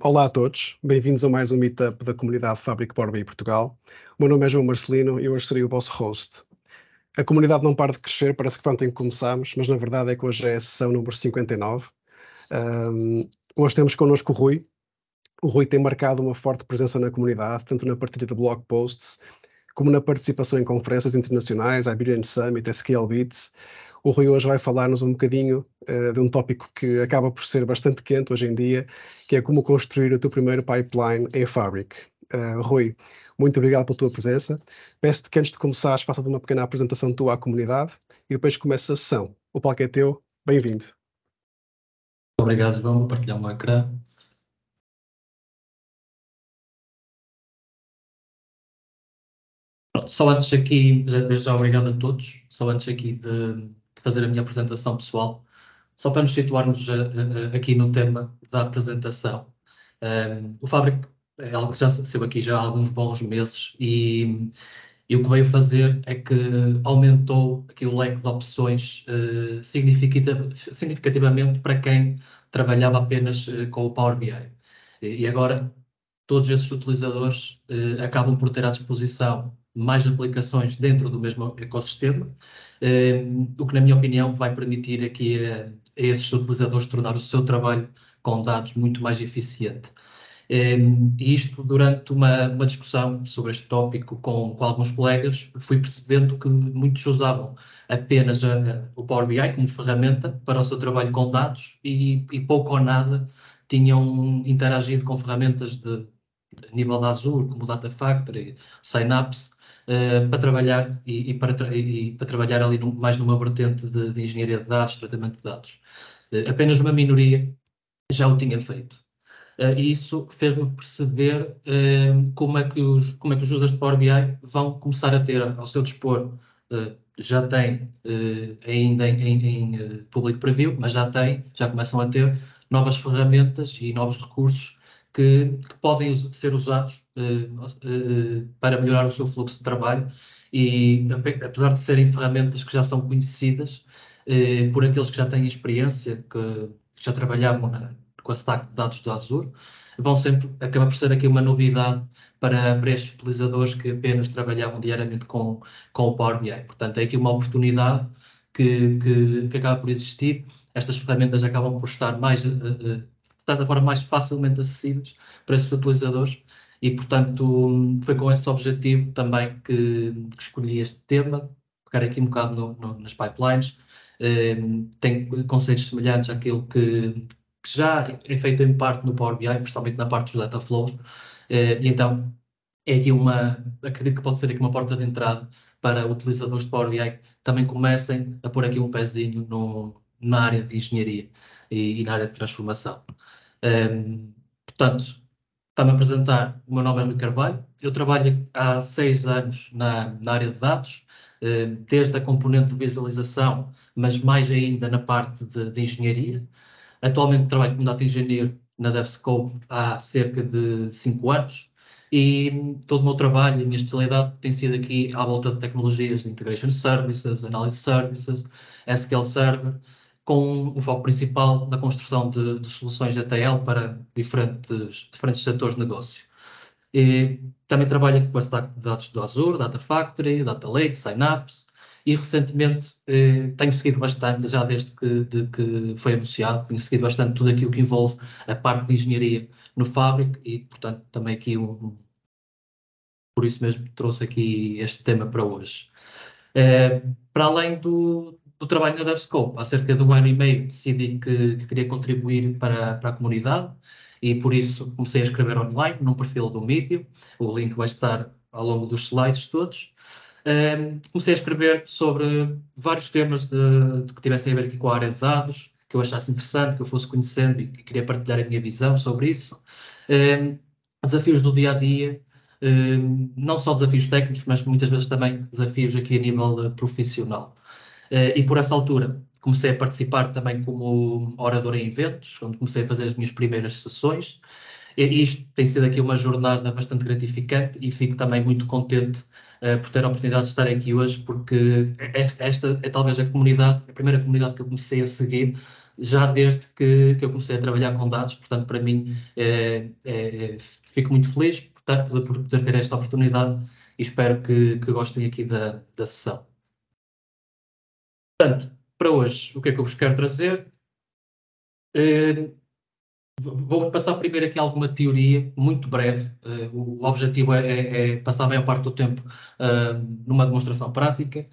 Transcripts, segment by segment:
Olá a todos, bem-vindos a mais um meetup da comunidade Fabric Power BI Portugal. O meu nome é João Marcelino e hoje serei o vosso host. A comunidade não para de crescer, parece que ontem começámos, mas na verdade é que hoje é a sessão número 59. Hoje temos connosco o Rui. O Rui tem marcado uma forte presença na comunidade, tanto na partilha de blog posts, como na participação em conferências internacionais, Iberian Summit, SQL Beats. O Rui hoje vai falar-nos um bocadinho de um tópico que acaba por ser bastante quente hoje em dia, que é como construir o teu primeiro pipeline em Fabric. Rui, muito obrigado pela tua presença. Peço-te que antes de começares faças uma pequena apresentação tua à comunidade e depois começa a sessão. O palco é teu, bem-vindo. Obrigado, João. Vou partilhar o meu ecrã. Pronto, só antes aqui, desde já obrigado a todos, só antes aqui de fazer a minha apresentação pessoal, só para nos situarmos aqui no tema da apresentação. O Fabric é algo que já saiu aqui já há alguns bons meses e o que veio fazer é que aumentou aqui o leque de opções significativamente para quem trabalhava apenas com o Power BI. E agora todos esses utilizadores acabam por ter à disposição mais aplicações dentro do mesmo ecossistema, o que, na minha opinião, vai permitir aqui a esses utilizadores tornar o seu trabalho com dados muito mais eficiente. E isto, durante uma discussão sobre este tópico com alguns colegas, fui percebendo que muitos usavam apenas o Power BI como ferramenta para o seu trabalho com dados e pouco ou nada tinham interagido com ferramentas de nível da Azure, como o Data Factory, Synapse, para trabalhar para trabalhar ali mais numa vertente de engenharia de dados, tratamento de dados. Apenas uma minoria já o tinha feito. E isso fez-me perceber como é que os users de Power BI vão começar a ter ao seu dispor, já têm ainda em public preview, mas já começam a ter novas ferramentas e novos recursos que podem ser usados para melhorar o seu fluxo de trabalho e apesar de serem ferramentas que já são conhecidas por aqueles que já têm experiência, que já trabalhavam com a stack de dados do Azure, acaba por ser aqui uma novidade para estes utilizadores que apenas trabalhavam diariamente com o Power BI. Portanto, é aqui uma oportunidade que acaba por existir. Estas ferramentas acabam por estar de certa forma, mais facilmente acessíveis para esses utilizadores e, portanto, foi com esse objetivo também que escolhi este tema, pegar aqui um bocado nas pipelines. Tem conceitos semelhantes àquilo que já é feito em parte no Power BI, principalmente na parte dos data flows, e então é aqui acredito que pode ser aqui uma porta de entrada para utilizadores de Power BI que também comecem a pôr aqui um pezinho na área de engenharia e na área de transformação. Portanto, para me apresentar, o meu nome é Rui Carvalho, eu trabalho há 6 anos na área de dados, desde a componente de visualização, mas mais ainda na parte de engenharia. Atualmente trabalho como Data Engineer na DevScope há cerca de 5 anos e todo o meu trabalho, a minha especialidade tem sido aqui à volta de tecnologias de Integration Services, Analysis Services, SQL Server, com o foco principal na construção de soluções de ETL para diferentes setores de negócio. E também trabalho com a stack de dados do Azure, Data Factory, Data Lake, Synapse, e recentemente tenho seguido bastante, já desde que foi anunciado, tenho seguido bastante tudo aquilo que envolve a parte de engenharia no Fabric e, portanto, também aqui por isso mesmo trouxe aqui este tema para hoje. Para além do trabalho na DevScope, há cerca de 1 ano e meio decidi que queria contribuir para a comunidade e por isso comecei a escrever online num perfil do Medium, o link vai estar ao longo dos slides todos. Comecei a escrever sobre vários temas que tivessem a ver aqui com a área de dados, que eu achasse interessante, que eu fosse conhecendo e que queria partilhar a minha visão sobre isso. Desafios do dia-a-dia, não só desafios técnicos, mas muitas vezes também desafios aqui a nível profissional. E por essa altura comecei a participar também como orador em eventos, onde comecei a fazer as minhas primeiras sessões. E isto tem sido aqui uma jornada bastante gratificante e fico também muito contente por ter a oportunidade de estar aqui hoje, porque esta é talvez a primeira comunidade que eu comecei a seguir já desde que eu comecei a trabalhar com dados. Portanto, para mim, fico muito feliz por poder ter esta oportunidade e espero que gostem aqui da sessão. Portanto, para hoje, o que é que eu vos quero trazer? Vou passar primeiro aqui alguma teoria, muito breve. O objetivo é passar a maior parte do tempo numa demonstração prática,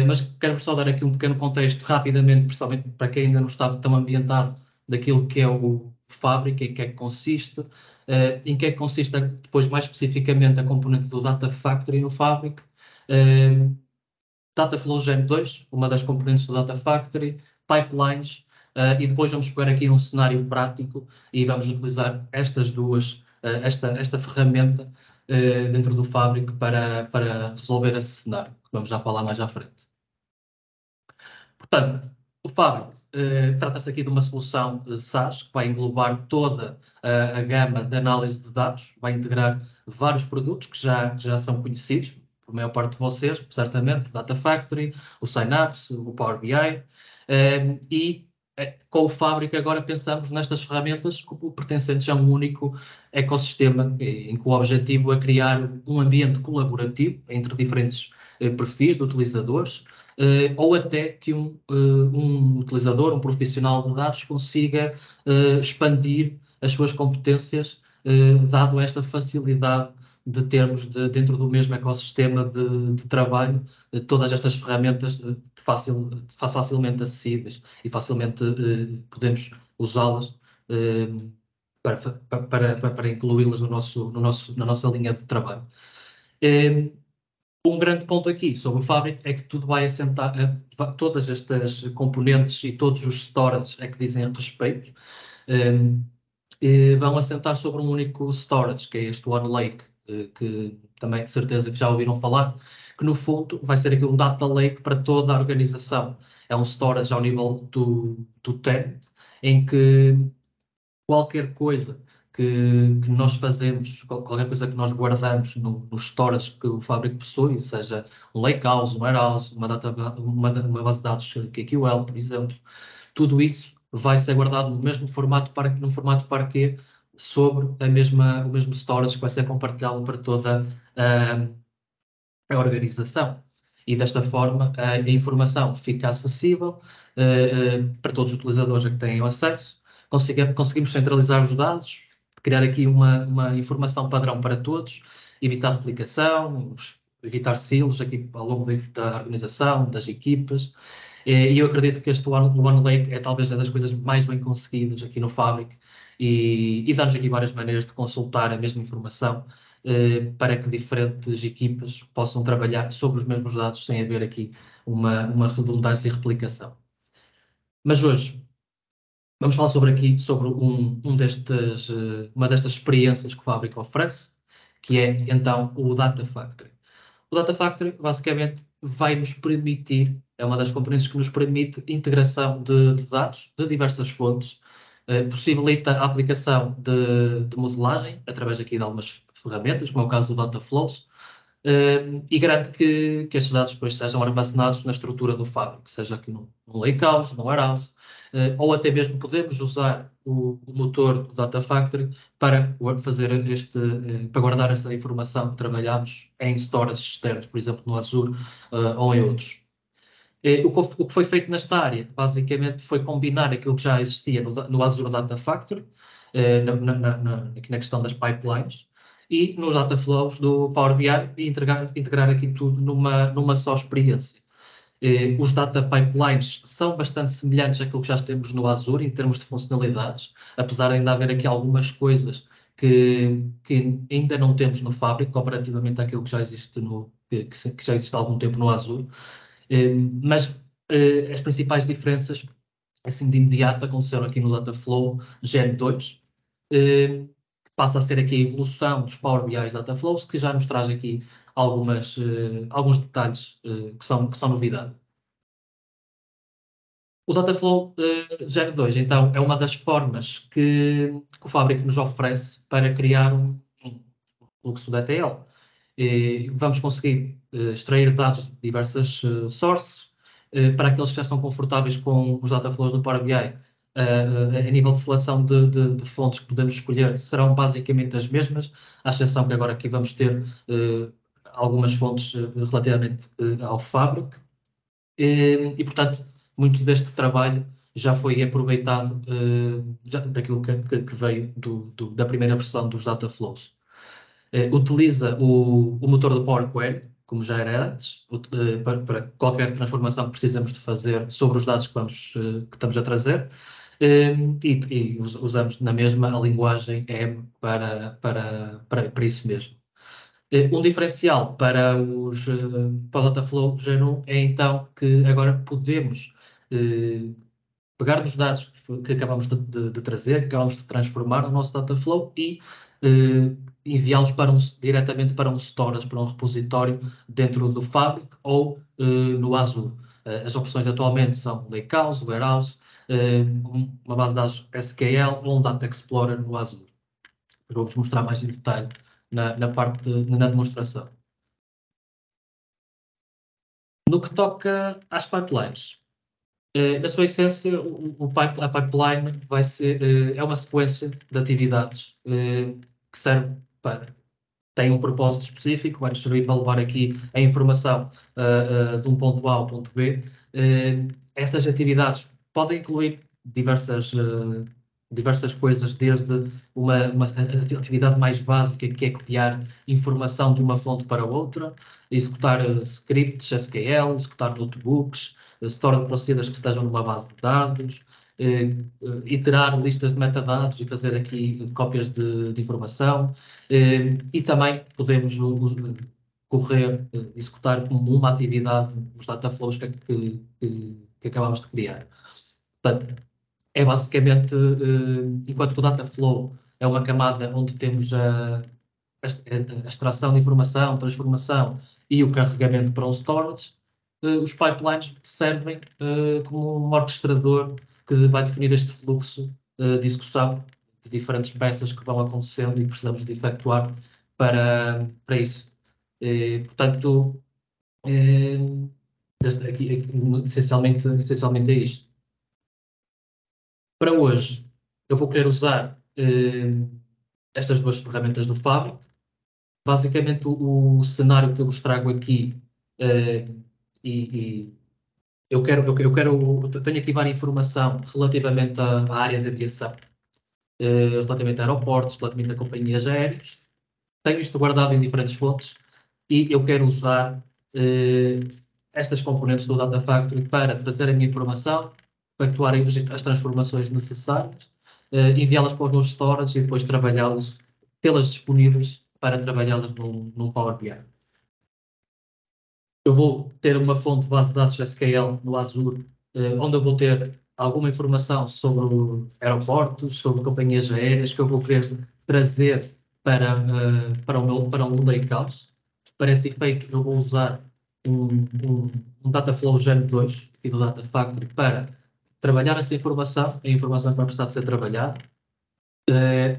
mas quero-vos só dar aqui um pequeno contexto rapidamente, principalmente para quem ainda não está tão ambientado, daquilo que é o Fabric, em que é que consiste, em que é que consiste depois mais especificamente a componente do Data Factory no Fabric, Dataflow Gen 2, uma das componentes do Data Factory, pipelines, e depois vamos pegar aqui um cenário prático e vamos utilizar estas duas, esta ferramenta dentro do Fabric para resolver esse cenário, que vamos já falar mais à frente. Portanto, o Fabric trata-se aqui de uma solução SaaS que vai englobar toda a gama de análise de dados, vai integrar vários produtos que já são conhecidos por maior parte de vocês, certamente, Data Factory, o Synapse, o Power BI, com o Fabric agora pensamos nestas ferramentas como pertencentes a um único ecossistema, em que o objetivo é criar um ambiente colaborativo entre diferentes perfis de utilizadores, ou até que um utilizador, um profissional de dados consiga expandir as suas competências, dado esta facilidade de termos dentro do mesmo ecossistema de trabalho todas estas ferramentas facilmente acessíveis e facilmente podemos usá-las para incluí-las na nossa linha de trabalho. Um grande ponto aqui sobre o Fabric é que tudo vai assentar, todas estas componentes e todos os storage a que dizem respeito, vão assentar sobre um único storage, que é este OneLake, que também de certeza que já ouviram falar, que no fundo vai ser aqui um data lake para toda a organização. É um storage ao nível do tenant, em que qualquer coisa que nós fazemos, qualquer coisa que nós guardamos nos storage que o Fabric possui, seja um lakehouse, um warehouse, uma base de dados KQL, por exemplo, tudo isso vai ser guardado no mesmo formato no formato Parquet sobre o mesmo storage que vai ser compartilhado para toda a organização. E desta forma a informação fica acessível para todos os utilizadores a que tenham acesso. Conseguimos centralizar os dados, criar aqui uma informação padrão para todos, evitar replicação, evitar silos aqui ao longo da organização, das equipas. E eu acredito que este OneLake é talvez uma das coisas mais bem conseguidas aqui no Fabric e dá-nos aqui várias maneiras de consultar a mesma informação para que diferentes equipas possam trabalhar sobre os mesmos dados sem haver aqui uma redundância e replicação. Mas hoje vamos falar sobre uma destas experiências que o Fabric oferece, que é então o Data Factory. O Data Factory basicamente vai nos permitir, é uma das componentes que nos permite integração de dados de diversas fontes, possibilita a aplicação de modelagem através aqui de algumas ferramentas, como é o caso do Dataflows, e garante que estes dados depois sejam armazenados na estrutura do Fabric, seja aqui no lakehouse, no warehouse, ou até mesmo podemos usar o motor do Data Factory para fazer para guardar essa informação que trabalhamos em storage externos, por exemplo, no Azure ou em outros. O que foi feito nesta área, basicamente, foi combinar aquilo que já existia no Azure Data Factory, aqui na questão das pipelines, e nos data flows do Power BI e integrar aqui tudo numa só experiência. Os data pipelines são bastante semelhantes àquilo que já temos no Azure em termos de funcionalidades, apesar de ainda haver aqui algumas coisas que ainda não temos no Fabric, comparativamente àquilo que já existe que já existe há algum tempo no Azure. Mas as principais diferenças, assim de imediato, aconteceram aqui no Dataflow Gen 2, que passa a ser aqui a evolução dos Power BI Dataflows, que já nos traz aqui alguns detalhes que são novidade. O Dataflow Gen 2, então, é uma das formas que o Fabric nos oferece para criar um fluxo de ETL. Vamos conseguir extrair dados de diversas sources. Para aqueles que já estão confortáveis com os Dataflows do Power BI, a nível de seleção de fontes que podemos escolher serão basicamente as mesmas, à exceção que agora aqui vamos ter algumas fontes relativamente ao Fabric. E, portanto, muito deste trabalho já foi aproveitado daquilo que veio da primeira versão dos data flows. Utiliza o motor do Power Query, como já era antes, para qualquer transformação que precisamos de fazer sobre os dados que estamos a trazer, e usamos na mesma a linguagem M para isso mesmo. Um diferencial para o Dataflow Gen 1 é então que agora podemos pegar nos dados que acabamos de trazer, que acabamos de transformar no nosso Dataflow e enviá-los diretamente para um storage, para um repositório dentro do Fabric ou no Azure. As opções atualmente são Lakehouse, Warehouse, uma base de dados SQL ou um Data Explorer no Azure. Vou-vos mostrar mais em detalhe na demonstração. No que toca às pipelines, na sua essência, a pipeline é uma sequência de atividades que serve tem um propósito específico, vai nos servir para levar aqui a informação de um ponto A ao ponto B. Essas atividades podem incluir diversas coisas, desde uma atividade mais básica, que é copiar informação de uma fonte para outra, executar scripts SQL, executar notebooks, store de procedidas que estejam numa base de dados, iterar listas de metadados e fazer aqui cópias de informação, e também podemos executar uma atividade, os data flows que acabamos de criar. Portanto, é basicamente, enquanto o data flow é uma camada onde temos a extração de informação, transformação e o carregamento para um storage, os pipelines servem como um orquestrador que vai definir este fluxo de execução de diferentes peças que vão acontecendo e precisamos de efetuar para isso. Portanto, aqui, essencialmente é isto. Para hoje, eu vou querer usar estas duas ferramentas do Fabric. Basicamente, o cenário que eu vos trago aqui, eu tenho aqui várias informação relativamente à área de aviação, relativamente a aeroportos, relativamente a companhias aéreas. Tenho isto guardado em diferentes fontes e eu quero usar estas componentes do Data Factory para trazer a minha informação, efetuar as transformações necessárias, enviá-las para os meus storage e depois trabalhá-las, tê-las disponíveis para trabalhá-las num Power BI. Eu vou ter uma fonte de base de dados SQL no Azure, onde eu vou ter alguma informação sobre aeroportos, sobre companhias aéreas, que eu vou querer trazer para um Lakehouse. Para esse efeito, eu vou usar um Dataflow Gen 2 aqui do Data Factory para trabalhar essa informação, a informação que vai precisar de ser trabalhada,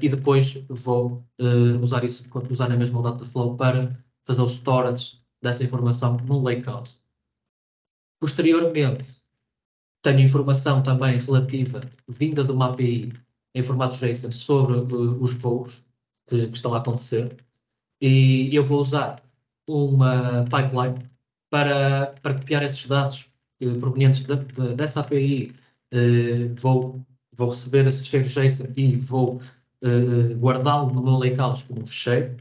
e depois vou usar a mesma Dataflow para fazer o storage dessa informação num Lakehouse. Posteriormente, tenho informação também relativa, vinda de uma API em formato JSON sobre os voos que estão a acontecer, e eu vou usar uma pipeline para copiar esses dados provenientes dessa API. Vou receber esse fecheiro JSON e vou guardá-lo no meu Lakehouse como um fecheiro.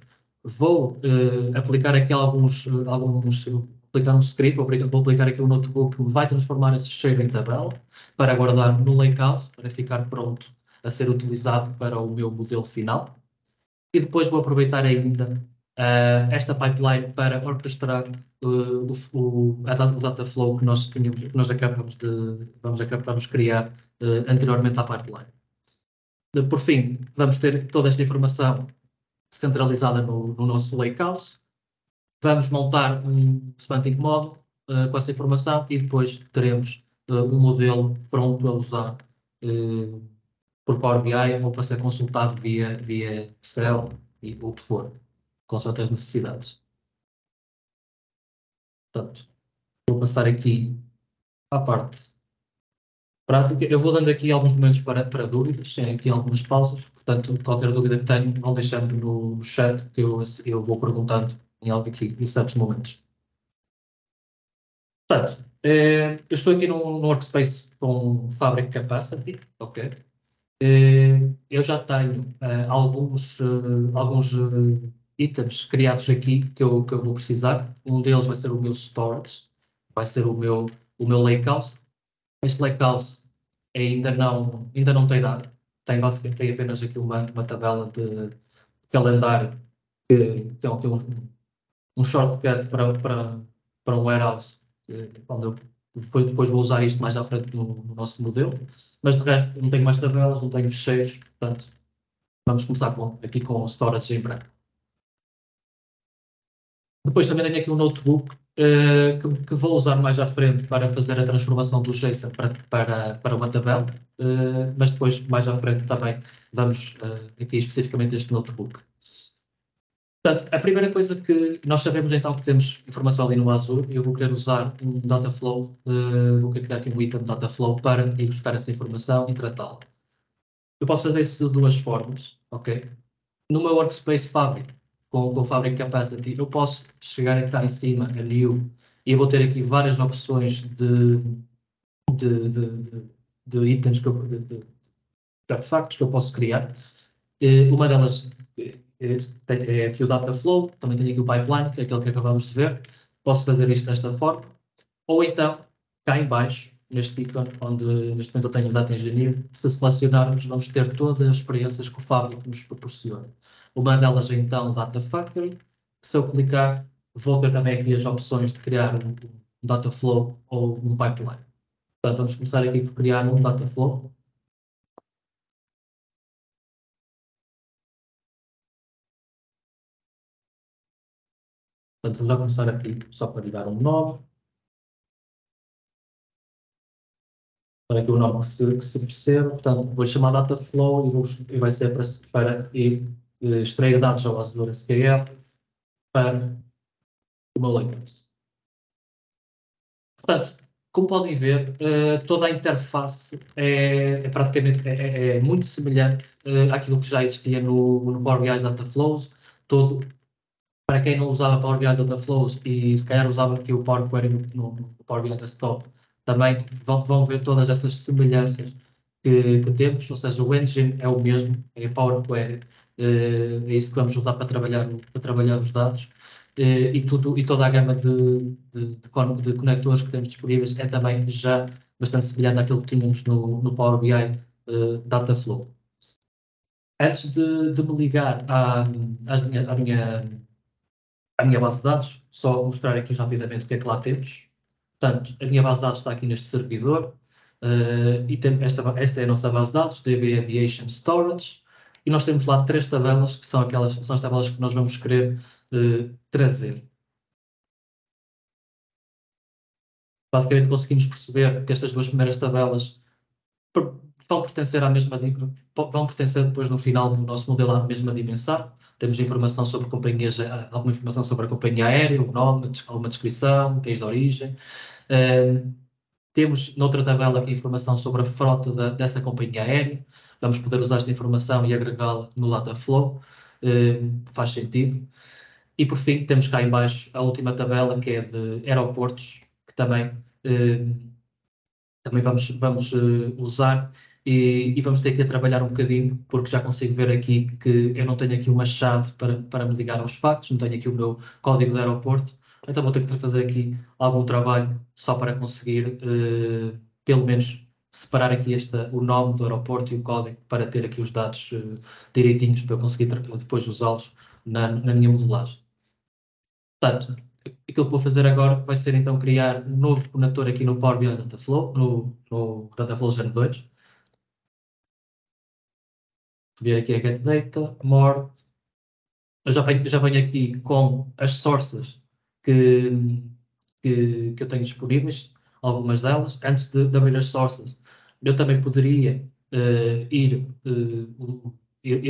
Vou aplicar aqui aplicar um script, vou aplicar aqui um notebook que vai transformar esse fecheiro em tabela para guardar no Lakehouse, para ficar pronto a ser utilizado para o meu modelo final. E depois vou aproveitar ainda esta pipeline para orquestrar o data flow que nós acabamos de criar anteriormente à pipeline. Por fim, vamos ter toda esta informação centralizada no nosso Lakehouse. Vamos montar um semantic model com essa informação e depois teremos um modelo pronto a usar por Power BI ou para ser consultado via Excel e o que for, consoante as necessidades. Portanto, vou passar aqui à parte prática. Eu vou dando aqui alguns momentos para dúvidas, tem aqui algumas pausas, portanto, qualquer dúvida que tenham, vão deixando no chat que eu vou perguntando em algo aqui, em certos momentos. Portanto, eu estou aqui num workspace com Fabric Capacity, ok? Eu já tenho alguns itens criados aqui que eu vou precisar. Um deles vai ser o meu storage, vai ser o meu lakehouse. Este lakehouse ainda não tem nada. Basicamente tem apenas aqui uma tabela de calendário que é um shortcut para um warehouse, onde eu depois vou usar isto mais à frente no nosso modelo. Mas de resto, não tenho mais tabelas, não tenho fecheiros, portanto, vamos começar aqui com o storage em branco. Depois também tenho aqui um notebook que vou usar mais à frente para fazer a transformação do JSON para uma tabela, mas depois, mais à frente, também vamos aqui especificamente este notebook. Portanto, a primeira coisa que nós sabemos então que temos informação ali no Azure, eu vou querer usar um Dataflow, vou querer criar aqui um item Dataflow para ir buscar essa informação e tratá-la. Eu posso fazer isso de duas formas, ok? No meu Workspace Fabric, com o Fabric Capacity, eu posso chegar aqui em cima, a New, e eu vou ter aqui várias opções de itens, de artefactos que eu posso criar. Uma delas é aqui o Dataflow, também tenho aqui o Pipeline, que é aquele que acabamos de ver. Posso fazer isto desta forma. Ou então, cá em baixo, neste ícone, onde neste momento eu tenho o Data Engineer, se selecionarmos, vamos ter todas as experiências que o Fabric nos proporciona. Uma delas é então o Data Factory, que se eu clicar, vou ter também aqui as opções de criar um Dataflow ou um Pipeline. Portanto, vamos começar aqui por criar um Dataflow. Portanto, vou já começar aqui só para lhe dar um nome. Para que o nome que se perceba. Portanto, vou chamar Dataflow e vai ser para ir extrair dados ao Azure SQL para o meu lakehouse. Portanto, como podem ver, toda a interface é praticamente muito semelhante àquilo que já existia no Power BI Dataflows. Para quem não usava Power BI Dataflows e se calhar usava aqui o Power Query no Power BI Desktop, também vão ver todas essas semelhanças que temos, ou seja, o engine é o mesmo, é Power Query, é isso que vamos usar para trabalhar os dados, e toda a gama de conectores que temos disponíveis é também já bastante semelhante àquilo que tínhamos no Power BI Dataflow. Antes de me ligar à minha base de dados, só mostrar aqui rapidamente o que é que lá temos. Portanto, a minha base de dados está aqui neste servidor, e esta é a nossa base de dados, DB Aviation Storage, e nós temos lá três tabelas, que são as tabelas que nós vamos querer trazer. Basicamente conseguimos perceber que estas duas primeiras tabelas vão pertencer vão pertencer depois no final do nosso modelo à mesma dimensão. Temos informação sobre companhias, alguma informação sobre a companhia aérea, o nome, alguma descrição, país de origem. Temos noutra tabela aqui informação sobre a frota dessa companhia aérea. Vamos poder usar esta informação e agregá-la no Dataflow. Faz sentido. E por fim, temos cá em baixo a última tabela, que é de aeroportos, que também vamos usar e vamos ter que trabalhar um bocadinho, porque já consigo ver aqui que eu não tenho aqui uma chave para me ligar aos factos, não tenho aqui o meu código de aeroporto, então vou ter que fazer aqui algum trabalho só para conseguir, pelo menos, separar aqui o nome do aeroporto e o código para ter aqui os dados direitinhos para eu conseguir depois usá-los na minha modelagem. Portanto, aquilo que vou fazer agora vai ser então criar um novo conector aqui no Power BI Dataflow, no Dataflow Gen 2. Subir aqui a Get Data, More. Eu já venho aqui com as sources que eu tenho disponíveis, algumas delas. Antes de abrir as sources, eu também poderia ir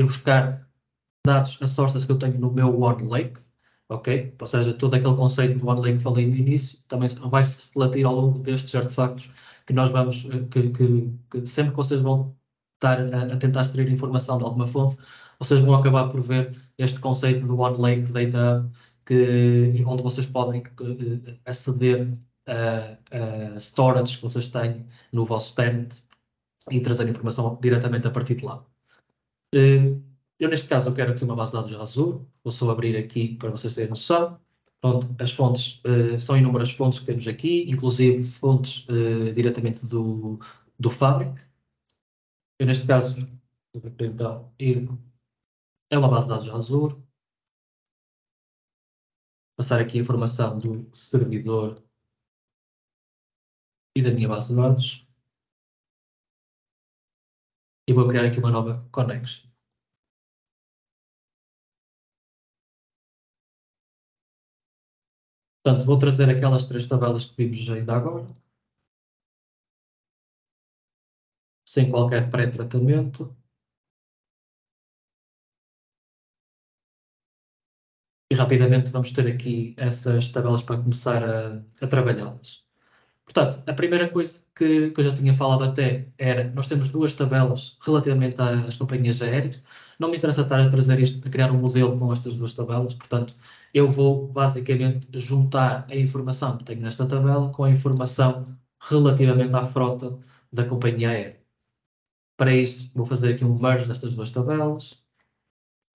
buscar dados, as sources que eu tenho no meu One Lake. ok? Ou seja, todo aquele conceito do OneLake que falei no início também vai se refletir ao longo destes artefactos que nós vamos, que sempre que vocês vão estar a tentar extrair informação de alguma fonte, vocês vão acabar por ver este conceito do OneLake Data onde vocês podem aceder a storage que vocês têm no vosso tenant e trazer informação diretamente a partir de lá. Eu, neste caso, eu quero aqui uma base de dados Azure. Vou só abrir aqui para vocês terem noção. Pronto, as fontes, são inúmeras fontes que temos aqui, inclusive fontes diretamente do Fabric. Eu, neste caso, vou então ir. É uma base de dados Azure. Passar aqui a informação do servidor e da minha base de dados. E vou criar aqui uma nova connection. Portanto, vou trazer aquelas 3 tabelas que vimos ainda agora, sem qualquer pré-tratamento. E rapidamente vamos ter aqui essas tabelas para começar a trabalhá-las. Portanto, a primeira coisa que eu já tinha falado até era, nós temos 2 tabelas relativamente às companhias aéreas. Não me interessa estar a trazer isto, a criar um modelo com estas 2 tabelas, portanto, eu vou basicamente juntar a informação que tenho nesta tabela com a informação relativamente à frota da companhia aérea. Para isso, vou fazer aqui um merge destas 2 tabelas,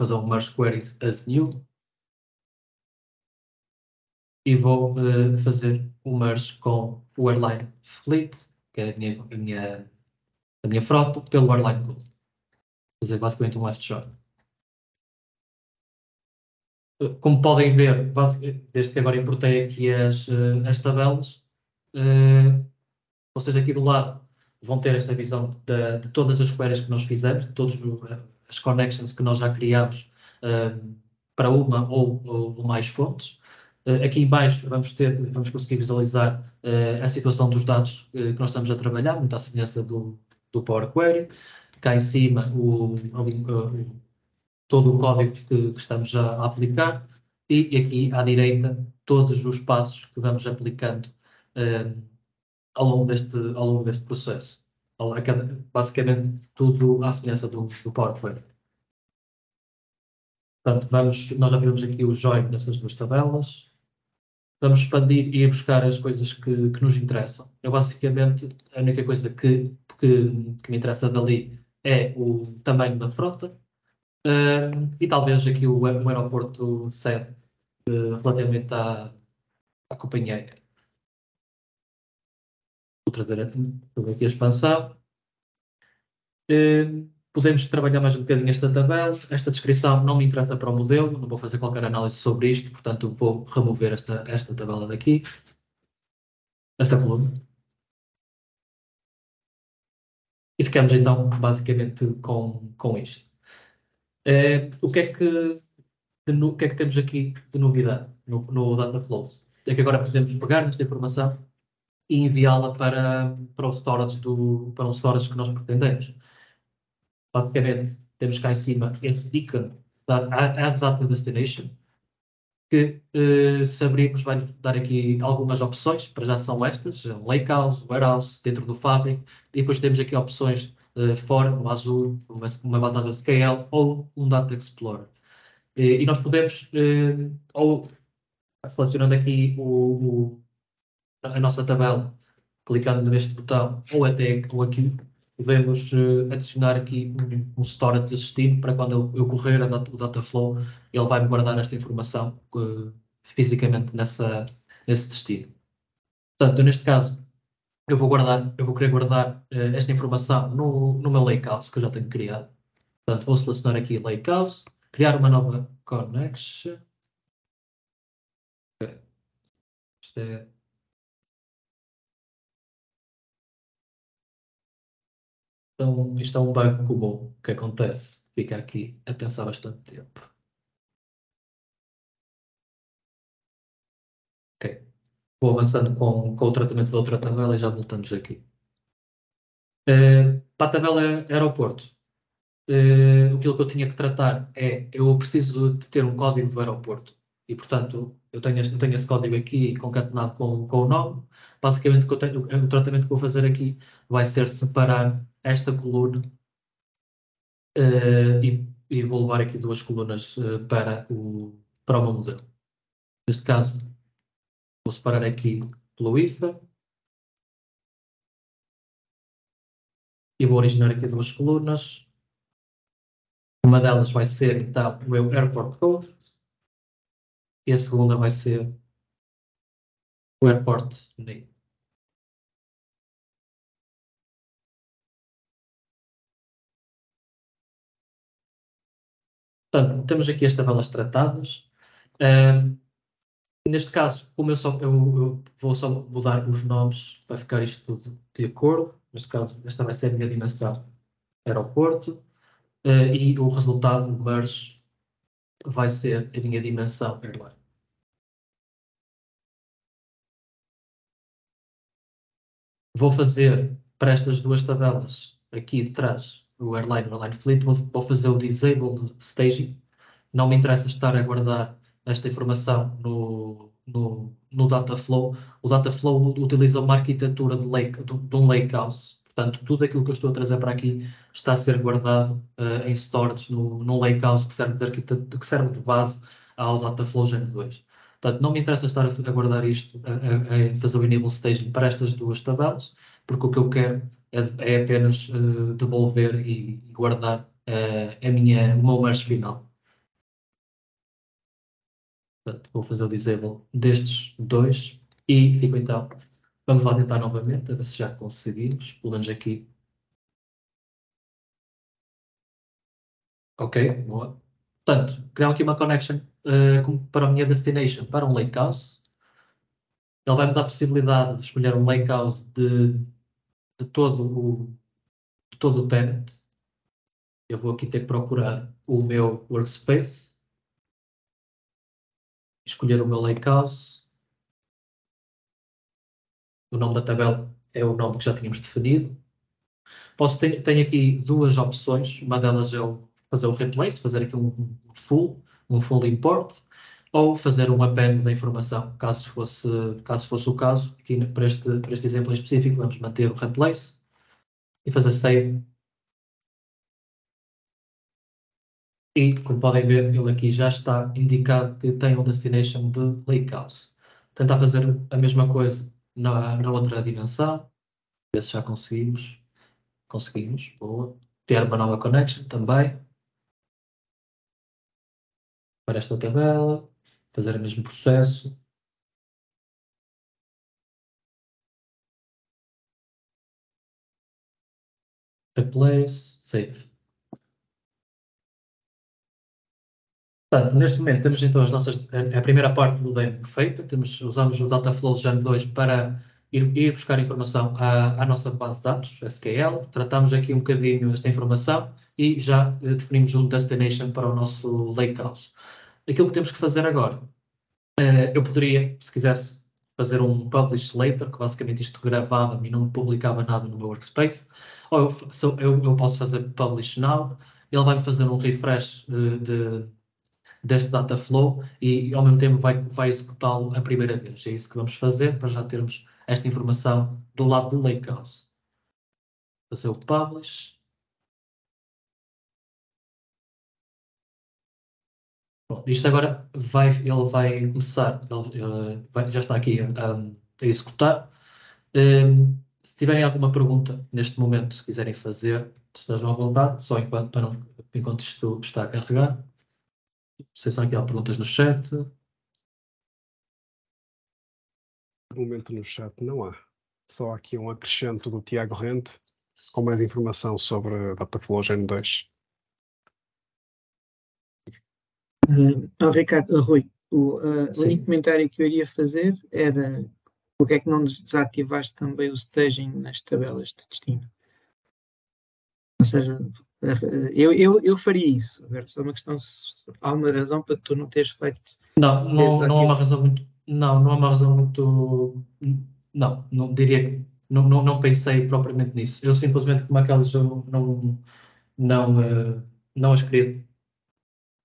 fazer um merge queries as new, e vou fazer o merge com o airline fleet, que é a minha frota, pelo airline code. Fazer basicamente um left join. Como podem ver, desde que agora importei aqui as tabelas, vocês aqui do lado vão ter esta visão de todas as queries que nós fizemos, de todas as connections que nós já criamos para uma ou mais fontes. Aqui em baixo vamos conseguir visualizar a situação dos dados que nós estamos a trabalhar, muito à semelhança do Power Query. Cá em cima, todo o código que estamos a aplicar. E aqui à direita, todos os passos que vamos aplicando ao longo deste processo. Basicamente, tudo à semelhança do Power Query. Portanto, nós já vimos aqui o join nestas 2 tabelas. Vamos expandir e ir buscar as coisas que nos interessam. Eu, basicamente, a única coisa que me interessa dali é o tamanho da frota e talvez aqui o aeroporto sede relativamente à companhia aérea. Vou fazer aqui a expansão. Podemos trabalhar mais um bocadinho esta tabela. Esta descrição não me interessa para o modelo, não vou fazer qualquer análise sobre isto, portanto vou remover esta tabela daqui, esta coluna. E ficamos então basicamente com isto. O que é que temos aqui de novidade no Dataflows? É que agora podemos pegar esta informação e enviá-la para o storage para um storage que nós pretendemos. Basicamente, temos cá em cima este ícone Add Data Destination, que se abrirmos vai dar aqui algumas opções, para já são estas, um Lakehouse, Warehouse, dentro do Fabric, e depois temos aqui opções fora, no Azure, uma base de dados SQL ou um Data Explorer. E nós podemos, ou selecionando aqui a nossa tabela, clicando neste botão, ou até aqui, podemos adicionar aqui um storage de destino para quando eu correr o Dataflow, ele vai-me guardar esta informação fisicamente nesse destino. Portanto, neste caso, eu vou querer guardar esta informação no meu Lakehouse que eu já tenho criado. Portanto, vou selecionar aqui Lakehouse, criar uma nova connection. Okay. Então, isto é um bug comum que acontece. Fica aqui a pensar bastante tempo. Ok. Vou avançando com o tratamento da outra tabela e já voltamos aqui. Para a tabela aeroporto, aquilo que eu tinha que tratar é, eu preciso de ter um código do aeroporto. e portanto eu tenho esse código aqui concatenado com o nome. Basicamente o tratamento que vou fazer aqui vai ser separar esta coluna e vou levar aqui duas colunas para o meu modelo. Neste caso, vou separar aqui pelo IFA e vou originar aqui duas colunas. Uma delas vai ser, então, o meu Airport Code e a segunda vai ser o Airport Name. Portanto, temos aqui as tabelas tratadas. Neste caso, como eu vou só mudar os nomes para ficar isto tudo de acordo. Neste caso, esta vai ser a minha dimensão aeroporto. E o resultado, o merge, vai ser a minha dimensão airline. Vou fazer para estas duas tabelas aqui de trás, o airline e o airline fleet, vou fazer o disabled staging. Não me interessa estar a guardar esta informação no Dataflow. O Dataflow utiliza uma arquitetura de um lakehouse. Portanto, tudo aquilo que eu estou a trazer para aqui está a ser guardado em storage num lakehouse que serve de base ao Dataflow Gen 2. Portanto, não me interessa estar a guardar isto, a fazer o enable staging para estas duas tabelas, porque o que eu quero é apenas devolver e guardar o meu merge final. Portanto, vou fazer o disable destes dois e fico então. Vamos lá tentar novamente, a ver se já conseguimos, pelo menos aqui. Ok, boa. Portanto, criar aqui uma connection para a minha destination, para um lakehouse. Ele vai me dar a possibilidade de escolher um lakehouse de todo o tenant. Eu vou aqui ter que procurar o meu workspace, escolher o meu lakehouse. O nome da tabela é o nome que já tínhamos definido. Tenho aqui duas opções. Uma delas é fazer o replace, fazer aqui um full import, ou fazer um append da informação, caso fosse o caso. Aqui para este exemplo em específico, vamos manter o replace e fazer save. E, como podem ver, ele aqui já está indicado que tem um destination de lakehouse. Tentar fazer a mesma coisa na outra dimensão, ver se já conseguimos. Conseguimos, boa. Criar uma nova connection também para esta tabela, fazer o mesmo processo. Replace, save. Portanto, neste momento temos então a primeira parte do demo feita. Usamos o Dataflow Gen 2 para ir buscar informação à nossa base de dados, SQL. Tratamos aqui um bocadinho esta informação e já definimos um destination para o nosso lakehouse. Aquilo que temos que fazer agora, eu poderia, se quisesse, fazer um publish later, que basicamente isto gravava-me e não publicava nada no meu workspace, ou eu posso fazer publish now, ele vai-me fazer um refresh deste Dataflow e ao mesmo tempo vai executá-lo a primeira vez. É isso que vamos fazer para já termos esta informação do lado do lakehouse. Fazer o publish. Bom, isto agora ele vai começar, já está aqui a executar. Se tiverem alguma pergunta neste momento, se quiserem fazer, estejam à vontade, só enquanto isto está a carregar. Não sei se há aqui perguntas no chat. De momento no chat não há. Só há aqui um acrescento do Tiago Rente com mais informação sobre a Dataflow Gen 2. Ricardo, Rui, o Sim. único comentário que eu iria fazer era porque é que não desativaste também o staging nas tabelas de destino? Ou seja, eu faria isso. Agora, só uma questão se há uma razão para tu não teres feito. Não há uma razão muito. Não há uma razão muito. Não diria que. Não pensei propriamente nisso. Eu simplesmente, como aquelas, eu não as queria.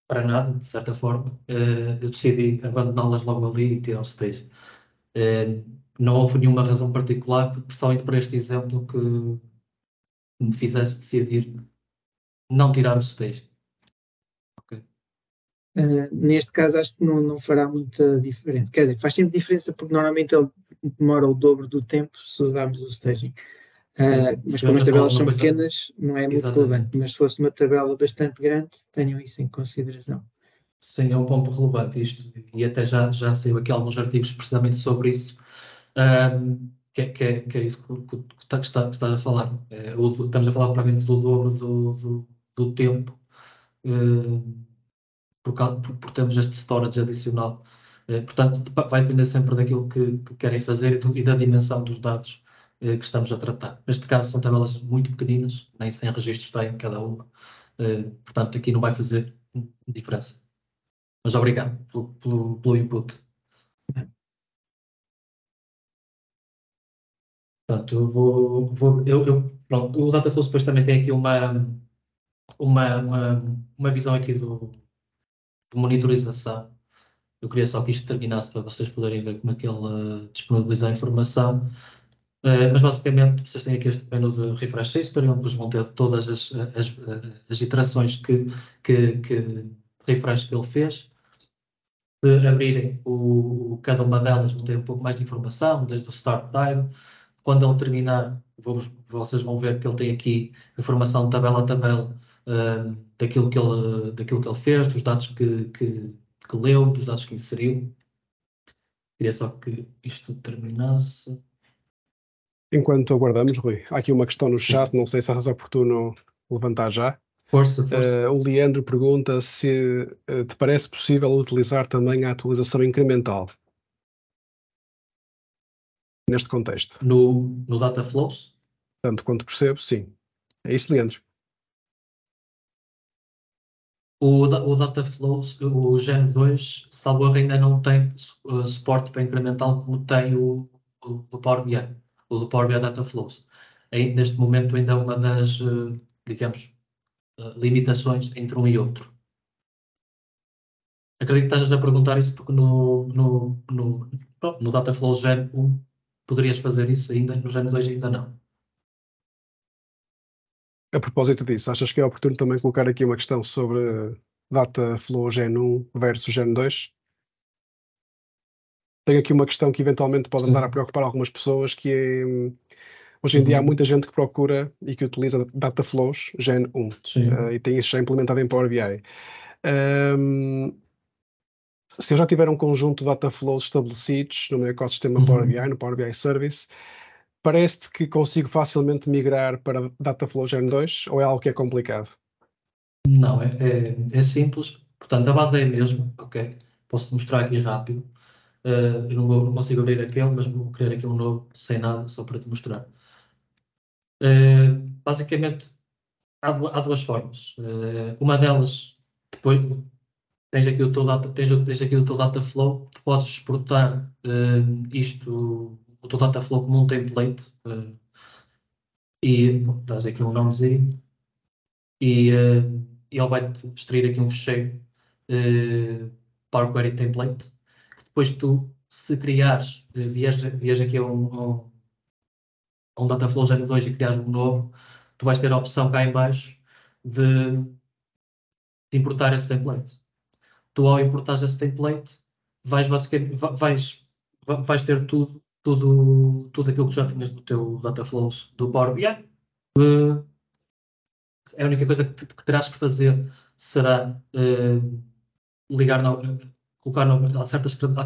Para nada, de certa forma. Eu decidi abandoná-las logo ali e tirar o stage. Não houve nenhuma razão particular, principalmente para este exemplo, que me fizesse decidir não tirar o stage. Neste caso, acho que não fará muita diferença. Quer dizer, faz sempre diferença porque normalmente ele demora o dobro do tempo se usarmos o staging. Mas como as tabelas são pequenas, não é muito relevante. Mas se fosse uma tabela bastante grande, tenham isso em consideração. Sim, é um ponto relevante isto, e até já saiu aqui alguns artigos precisamente sobre isso, que é isso que estás a falar. Estamos a falar provavelmente do dobro do tempo, por termos este storage adicional. Portanto, vai depender sempre daquilo que querem fazer e da dimensão dos dados que estamos a tratar. Neste caso, são tabelas muito pequeninas, nem 100 registros têm cada uma. Portanto, aqui não vai fazer diferença. Mas obrigado pelo input. Portanto, pronto, o Dataflow depois também tem aqui uma visão aqui de monitorização. Eu queria só que isto terminasse para vocês poderem ver como é que ele disponibiliza a informação. Mas basicamente vocês têm aqui este menu de Refresh History, onde vão ter todas as iterações que refresh que ele fez. Se abrirem cada uma delas, vão ter um pouco mais de informação, desde o start time. Quando ele terminar, vocês vão ver que ele tem aqui informação tabela a tabela daquilo que ele fez, dos dados que leu, dos dados que inseriu. Queria só que isto terminasse. Enquanto aguardamos, Rui, há aqui uma questão no chat, não sei se é oportuno levantar já. Força. O Leandro pergunta se te parece possível utilizar também a atualização incremental neste contexto. No Dataflows? Tanto quanto percebo, sim. É isso, Leandro? O Dataflows, o Gen 2, salvo erro, ainda não tem suporte para incremental como tem o do Power BI, o do Power BI Dataflows. Neste momento ainda é uma das, digamos, limitações entre um e outro. Acredito que estás a perguntar isso porque no Dataflows Gen 1 poderias fazer isso ainda, no Gen 2 ainda não. A propósito disso, achas que é oportuno também colocar aqui uma questão sobre Dataflow Gen 1 versus Gen 2? Tenho aqui uma questão que eventualmente pode andar a preocupar algumas pessoas, que é, hoje em dia há muita gente que procura e que utiliza Dataflows Gen 1 e tem isso já implementado em Power BI. Se eu já tiver um conjunto de Dataflows estabelecidos no meu ecossistema Power BI, no Power BI Service, parece-te que consigo facilmente migrar para Dataflow Gen 2 ou é algo que é complicado? Não, é simples. Portanto, a base é a mesma, ok? Posso mostrar aqui rápido. Eu não consigo abrir aquele, mas vou criar aqui um novo, sem nada, só para te mostrar. Basicamente, há duas formas. Uma delas, depois tens aqui o teu Dataflow, tu podes exportar o teu Dataflow como um template e dás aqui um nomezinho e ele vai-te extrair aqui um fecheiro Power Query Template, que depois tu, se criares, vias aqui a um Dataflow Gen 2 e criares um novo, tu vais ter a opção cá em baixo de importar esse template. Tu, ao importar esse template, vais ter tudo aquilo que já tinhas no teu Dataflows do Power BI. A única coisa que terás que fazer será colocar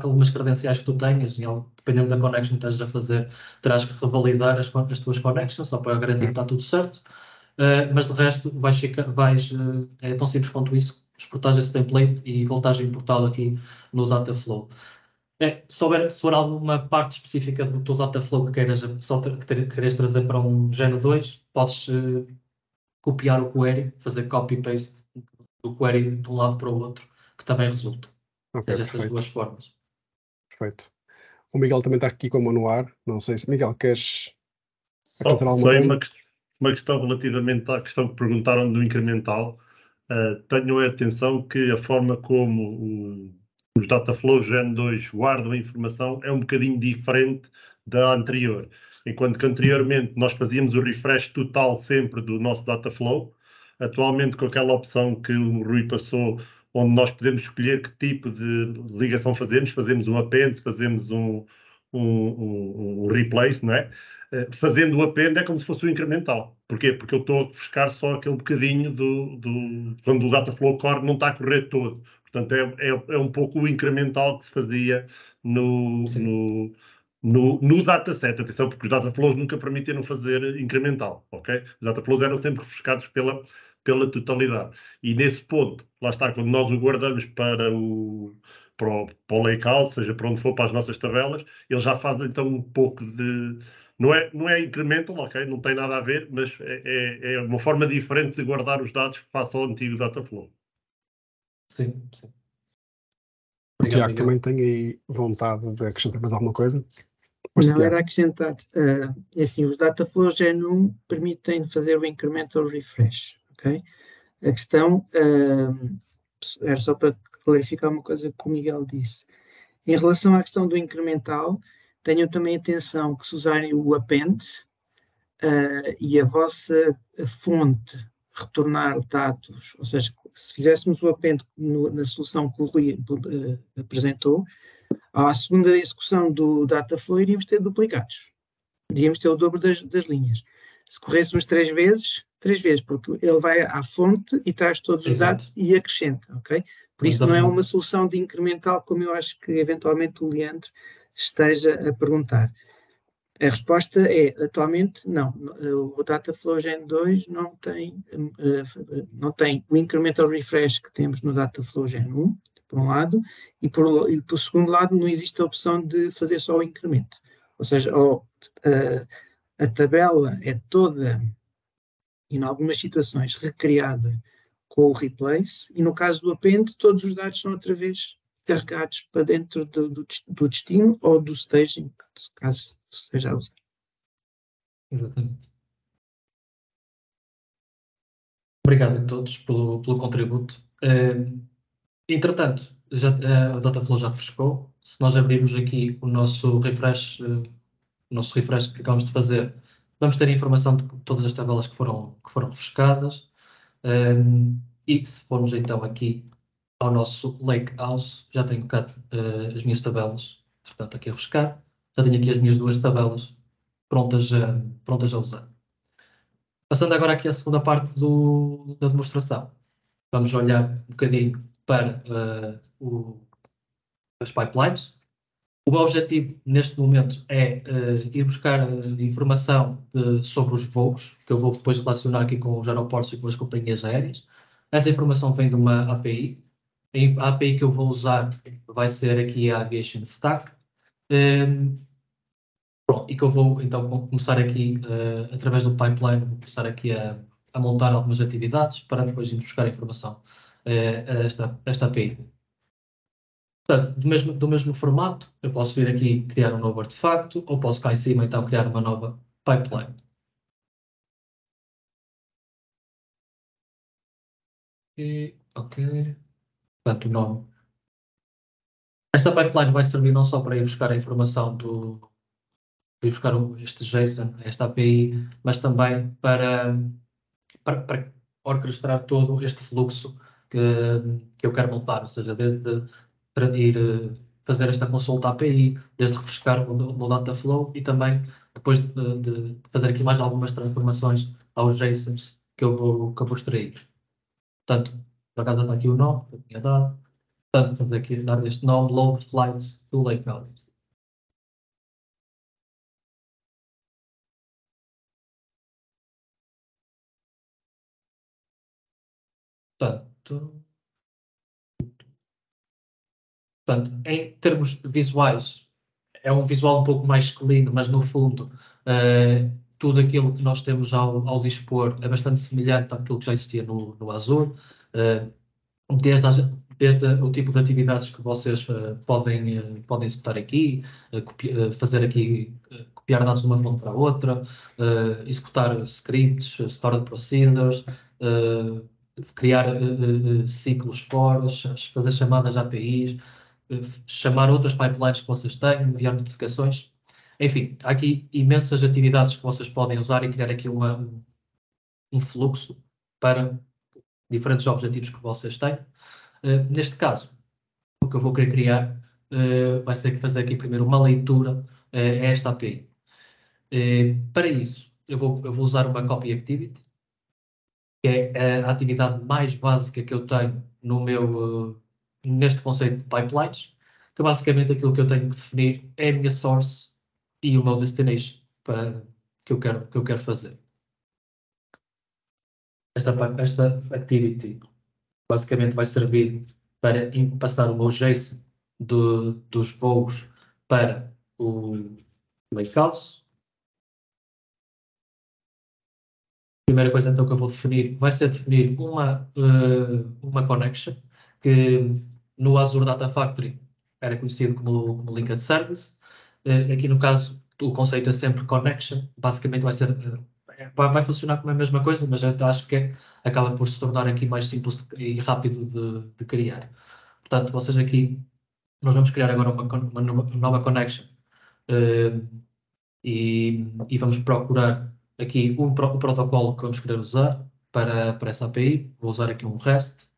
algumas credenciais que tu tenhas, e dependendo da connection que estás a fazer, terás que revalidar as tuas connections, só para garantir que está tudo certo. Mas de resto, é tão simples quanto isso, exportar esse template e voltares a importá-lo aqui no Dataflow. Se for alguma parte específica do teu Dataflow que queres trazer para um Gen 2, podes copiar o query, fazer copy-paste do query de um lado para o outro, que também resulta. Ok, Essas duas formas. Perfeito. O Miguel também está aqui com a mão no ar. Não sei se, Miguel, queres acrescentar alguma coisa? Uma questão relativamente à questão que perguntaram do incremental. tenham atenção que a forma como os Dataflow Gen 2 guardam a informação é um bocadinho diferente da anterior. Enquanto que anteriormente nós fazíamos o refresh total sempre do nosso Dataflow, atualmente com aquela opção que o Rui passou, onde nós podemos escolher que tipo de ligação fazemos um append, fazemos um replace, não é? Fazendo o append é como se fosse o incremental. Porquê? Porque eu estou a refrescar só aquele bocadinho quando o Dataflow Core não está a correr todo. Portanto, é um pouco o incremental que se fazia no dataset. Atenção, porque os Dataflows nunca permitiram fazer incremental, ok? Os Dataflows eram sempre refrescados pela totalidade. E nesse ponto, lá está, quando nós o guardamos para o lakeout, seja para onde for, para as nossas tabelas, ele já faz então um pouco de... Não é incremental, ok? Não tem nada a ver, mas é uma forma diferente de guardar os dados face ao antigo Dataflow. Sim. O Tiago também tem aí vontade de acrescentar mais alguma coisa? Não, era acrescentar. É assim, os Dataflow Gen 1 permitem fazer o incremental refresh, ok? A questão era só para clarificar uma coisa que o Miguel disse. Em relação à questão do incremental, tenham também atenção que se usarem o append e a vossa fonte retornar dados, ou seja, se fizéssemos o append na solução que o Rui apresentou, à segunda execução do Dataflow iríamos ter duplicados. Iríamos ter o dobro das linhas. Se corrêssemos 3 vezes, porque ele vai à fonte e traz todos os dados e acrescenta, ok? Por isso não é uma solução de incremental, como eu acho que eventualmente o Leandro esteja a perguntar. A resposta é, atualmente, não. O Dataflow Gen 2 não tem o incremental refresh que temos no Dataflow Gen 1, por um lado, e por segundo lado não existe a opção de fazer só o incremento. Ou seja, a tabela é toda, em algumas situações, recriada com o replace, e no caso do append, todos os dados são outra vez carregados para dentro do destino ou do staging, caso seja a usar. Exatamente. Obrigado a todos pelo contributo. Entretanto, o Dataflow já refrescou. Se nós abrirmos aqui o nosso refresh que acabamos de fazer, vamos ter a informação de todas as tabelas que foram refrescadas. E se formos então aqui ao nosso Lakehouse, já tenho cá as minhas tabelas, portanto aqui a refrescar. Já tenho aqui as minhas 2 tabelas prontas a usar. Passando agora aqui à segunda parte da demonstração, vamos olhar um bocadinho para as pipelines. O objetivo neste momento é ir buscar informação sobre os voos, que eu vou depois relacionar aqui com os aeroportos e com as companhias aéreas. Essa informação vem de uma API. A API que eu vou usar vai ser aqui a Aviation Stack. E que eu vou então começar aqui, através do pipeline, vou começar aqui a montar algumas atividades para depois ir buscar informação a esta API. Portanto, do mesmo formato, eu posso vir aqui criar um novo artefacto, ou posso cá em cima então criar uma nova pipeline. Ok. Portanto, o nome. Esta pipeline vai servir não só para ir buscar a informação ir buscar este JSON, esta API, mas também para orquestrar todo este fluxo que eu quero montar, ou seja, desde ir fazer esta consulta API, desde refrescar no Dataflow e também depois de fazer aqui mais algumas transformações aos JSONs que eu vou extrair. Portanto, por acaso está aqui o nome que eu tinha dado. Portanto, vamos aqui dar este nome, Load Flights do Lakehouse. Portanto, em termos visuais, é um visual um pouco mais clean, mas no fundo, tudo aquilo que nós temos ao dispor é bastante semelhante àquilo que já existia no Azure, desde o tipo de atividades que vocês podem executar aqui, fazer aqui, copiar dados de uma fonte para outra, executar scripts, stored procedures, criar ciclos for, fazer chamadas APIs, chamar outras pipelines que vocês têm, enviar notificações. Enfim, há aqui imensas atividades que vocês podem usar e criar aqui um fluxo para diferentes objetivos que vocês têm. Neste caso, o que eu vou querer criar vai ser fazer aqui primeiro uma leitura a esta API. Para isso, eu vou usar uma copy activity, que é a atividade mais básica que eu tenho neste conceito de pipelines, que basicamente aquilo que eu tenho que definir é a minha source e o meu destination que eu quero fazer. Esta activity basicamente vai servir para passar o meu JSON dos voos para o lakehouse. A primeira coisa então que eu vou definir vai ser definir uma connection que no Azure Data Factory era conhecido como Linked Service. Aqui no caso o conceito é sempre connection, basicamente vai funcionar como a mesma coisa, mas eu acho que acaba por se tornar aqui mais simples e rápido de criar. Portanto, vocês aqui, nós vamos criar agora uma nova connection e vamos procurar aqui o protocolo que vamos querer usar para essa API. Vou usar aqui um REST.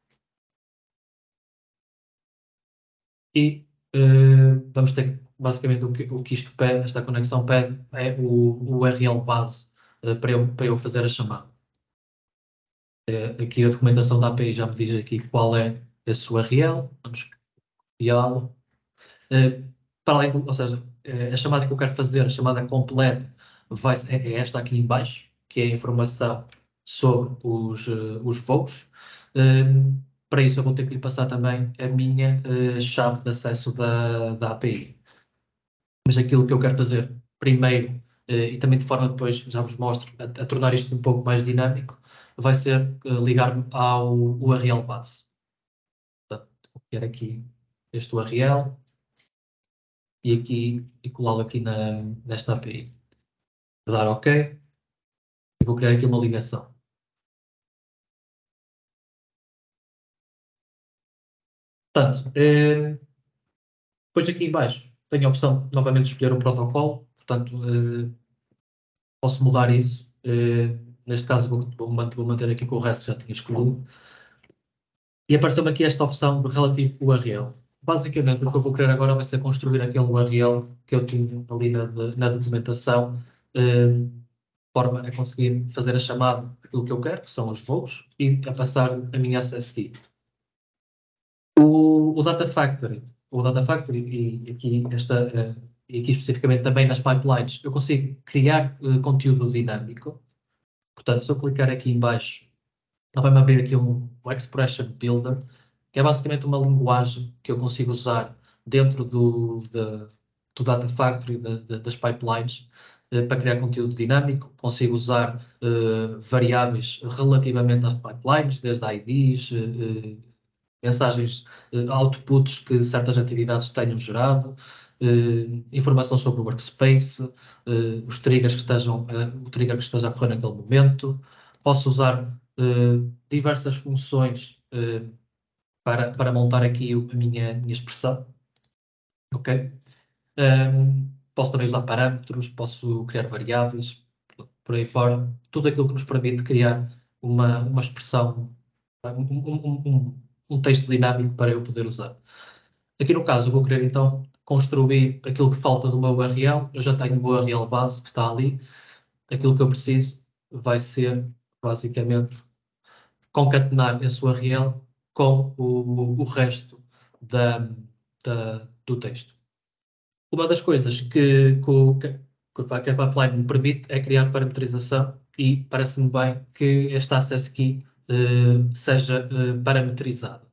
E vamos ter, basicamente, o que isto pede, esta conexão pede, é o URL base para eu fazer a chamada. Aqui a documentação da API já me diz aqui qual é esse URL. Vamos copiá-lo. Para além, ou seja, a chamada que eu quero fazer, a chamada completa, é esta aqui em baixo, que é a informação sobre os voos. Para isso eu vou ter que lhe passar também a minha chave de acesso da API. Mas aquilo que eu quero fazer primeiro, e também de forma depois, já vos mostro, a tornar isto um pouco mais dinâmico, vai ser ligar-me ao URL base. Portanto, vou criar aqui este URL e aqui e colá-lo aqui nesta API. Vou dar OK e vou criar aqui uma ligação. Portanto, depois aqui em baixo tenho a opção novamente de escolher um protocolo, portanto posso mudar isso. Neste caso vou manter aqui com o resto que já tinha escolhido. E apareceu-me aqui esta opção de relativo URL. Basicamente o que eu vou querer agora vai ser construir aquele URL que eu tinha ali na documentação, de forma a conseguir fazer a chamada daquilo que eu quero, que são os voos, e a passar a minha access key. O Data Factory e aqui especificamente também nas pipelines, eu consigo criar conteúdo dinâmico. Portanto, se eu clicar aqui em baixo, ele vai-me abrir aqui um Expression Builder, que é basicamente uma linguagem que eu consigo usar dentro do Data Factory, das pipelines, para criar conteúdo dinâmico. Consigo usar variáveis relativamente às pipelines, desde IDs, mensagens, outputs que certas atividades tenham gerado, informação sobre o workspace, os triggers o trigger que esteja a correr naquele momento. Posso usar diversas funções para montar aqui a minha expressão. Ok? Posso também usar parâmetros, posso criar variáveis, por aí fora. Tudo aquilo que nos permite criar uma expressão, um texto dinâmico para eu poder usar. Aqui no caso eu vou querer então construir aquilo que falta do meu URL. Eu já tenho o URL base que está ali. Aquilo que eu preciso vai ser basicamente concatenar esse URL com o resto do texto. Uma das coisas que a pipeline me permite é criar parametrização, e parece-me bem que esta access key seja parametrizada.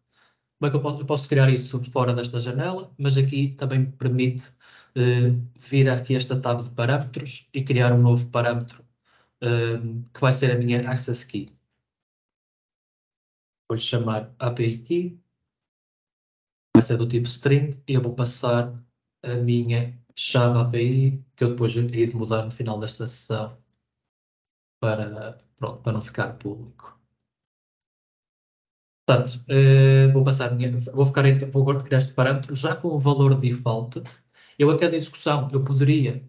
Como é que eu posso criar isso fora desta janela? Mas aqui também me permite vir aqui esta tab de parâmetros e criar um novo parâmetro que vai ser a minha access key. Vou-lhe chamar API key, vai ser do tipo string, e eu vou passar a minha chave API, que eu depois hei de mudar no final desta sessão para não ficar público. Portanto, vou criar este parâmetro já com o valor default. Eu a cada execução eu poderia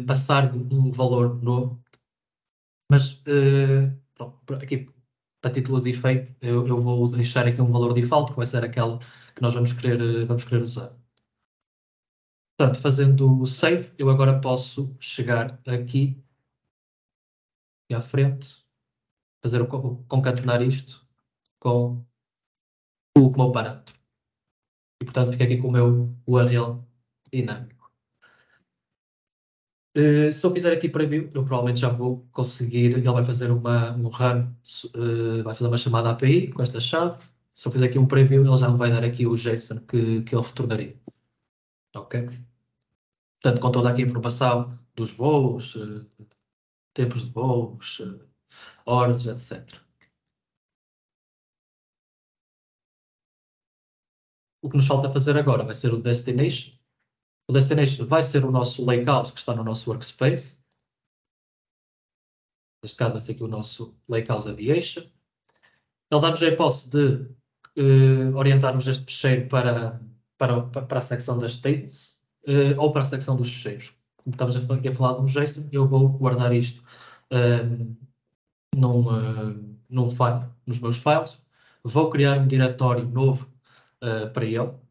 passar-lhe um valor novo, mas pronto, aqui para título de efeito eu vou deixar aqui um valor default, que vai ser aquele que nós vamos querer usar. Portanto, fazendo o save, eu agora posso chegar aqui à frente, concatenar isto com o meu parâmetro. E, portanto, fica aqui com o meu URL dinâmico. Se eu fizer aqui preview, eu provavelmente já vou conseguir, ele vai fazer um run, vai fazer uma chamada API com esta chave. Se eu fizer aqui um preview, ele já me vai dar aqui o JSON que ele retornaria. Ok? Portanto, com toda aqui a informação dos voos, tempos de voos, horas, etc. O que nos falta fazer agora vai ser o destination. O destination vai ser o nosso lakehouse que está no nosso workspace. Neste caso vai ser aqui o nosso lakehouse aviation. Ele dá-nos a hipótese de orientarmos este fecheiro para a secção das tables ou para a secção dos fecheiros. Como estamos aqui a falar de um JSON, eu vou guardar isto num file, nos meus files. Vou criar um diretório novo para ele. No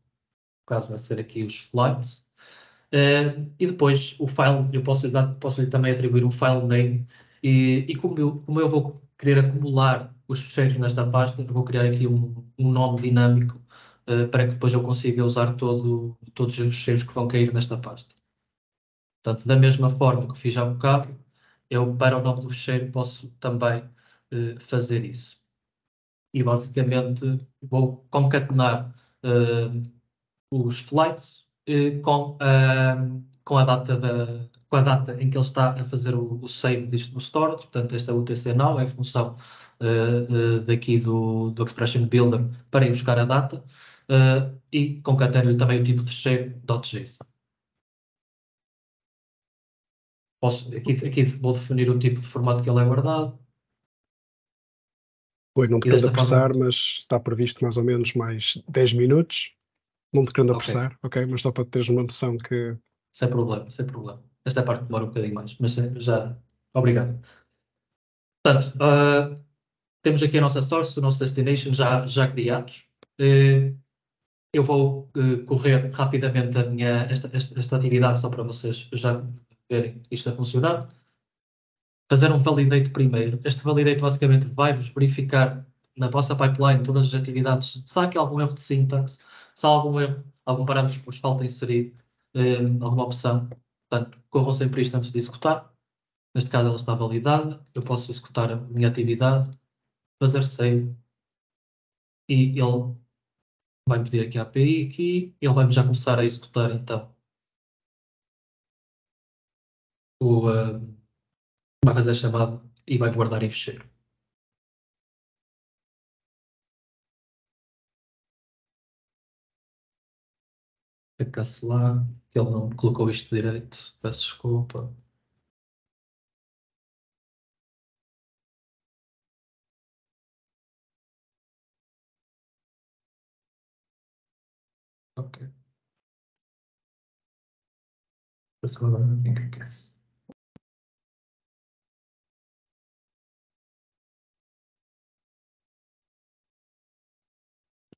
caso vai ser aqui os flights. E depois o file, eu posso-lhe também atribuir um file name e como eu vou querer acumular os fecheiros nesta pasta, eu vou criar aqui um nome dinâmico para que depois eu consiga usar todos os fecheiros que vão cair nesta pasta. Portanto, da mesma forma que fiz há bocado, eu para o nome do fecheiro posso também fazer isso. E basicamente vou concatenar os flights com a data em que ele está a fazer o save disto no storage. Portanto, esta UTC now é a função daqui do Expression Builder para ir buscar a data e concatenar-lhe também o tipo de fecheiro .json. Aqui vou definir o tipo de formato que ele é guardado. Oi, não te querendo apressar, mas está previsto mais ou menos mais 10 minutos. Não te querendo apressar, ok? Mas só para teres uma noção que... Sem problema, sem problema. Esta parte demora um bocadinho mais, mas já... Obrigado. Portanto, temos aqui a nossa source, o nosso destination já criados. Eu vou correr rapidamente esta atividade só para vocês já verem isto a funcionar. Fazer um validate primeiro. Este validate basicamente vai-vos verificar na vossa pipeline todas as atividades. Se há aqui algum erro de sintaxe, se há algum erro, algum parâmetro que vos falta inserir, alguma opção. Portanto, corram sempre isto antes de executar. Neste caso ela está validada. Eu posso executar a minha atividade, fazer save e ele vai-me pedir aqui a API aqui. Ele vai-me já começar a executar então vai fazer a chamada e vai guardar em fecheiro. Vou cancelar, que ele não colocou isto direito. Peço desculpa. Ok. Parece que agora não tem que quer.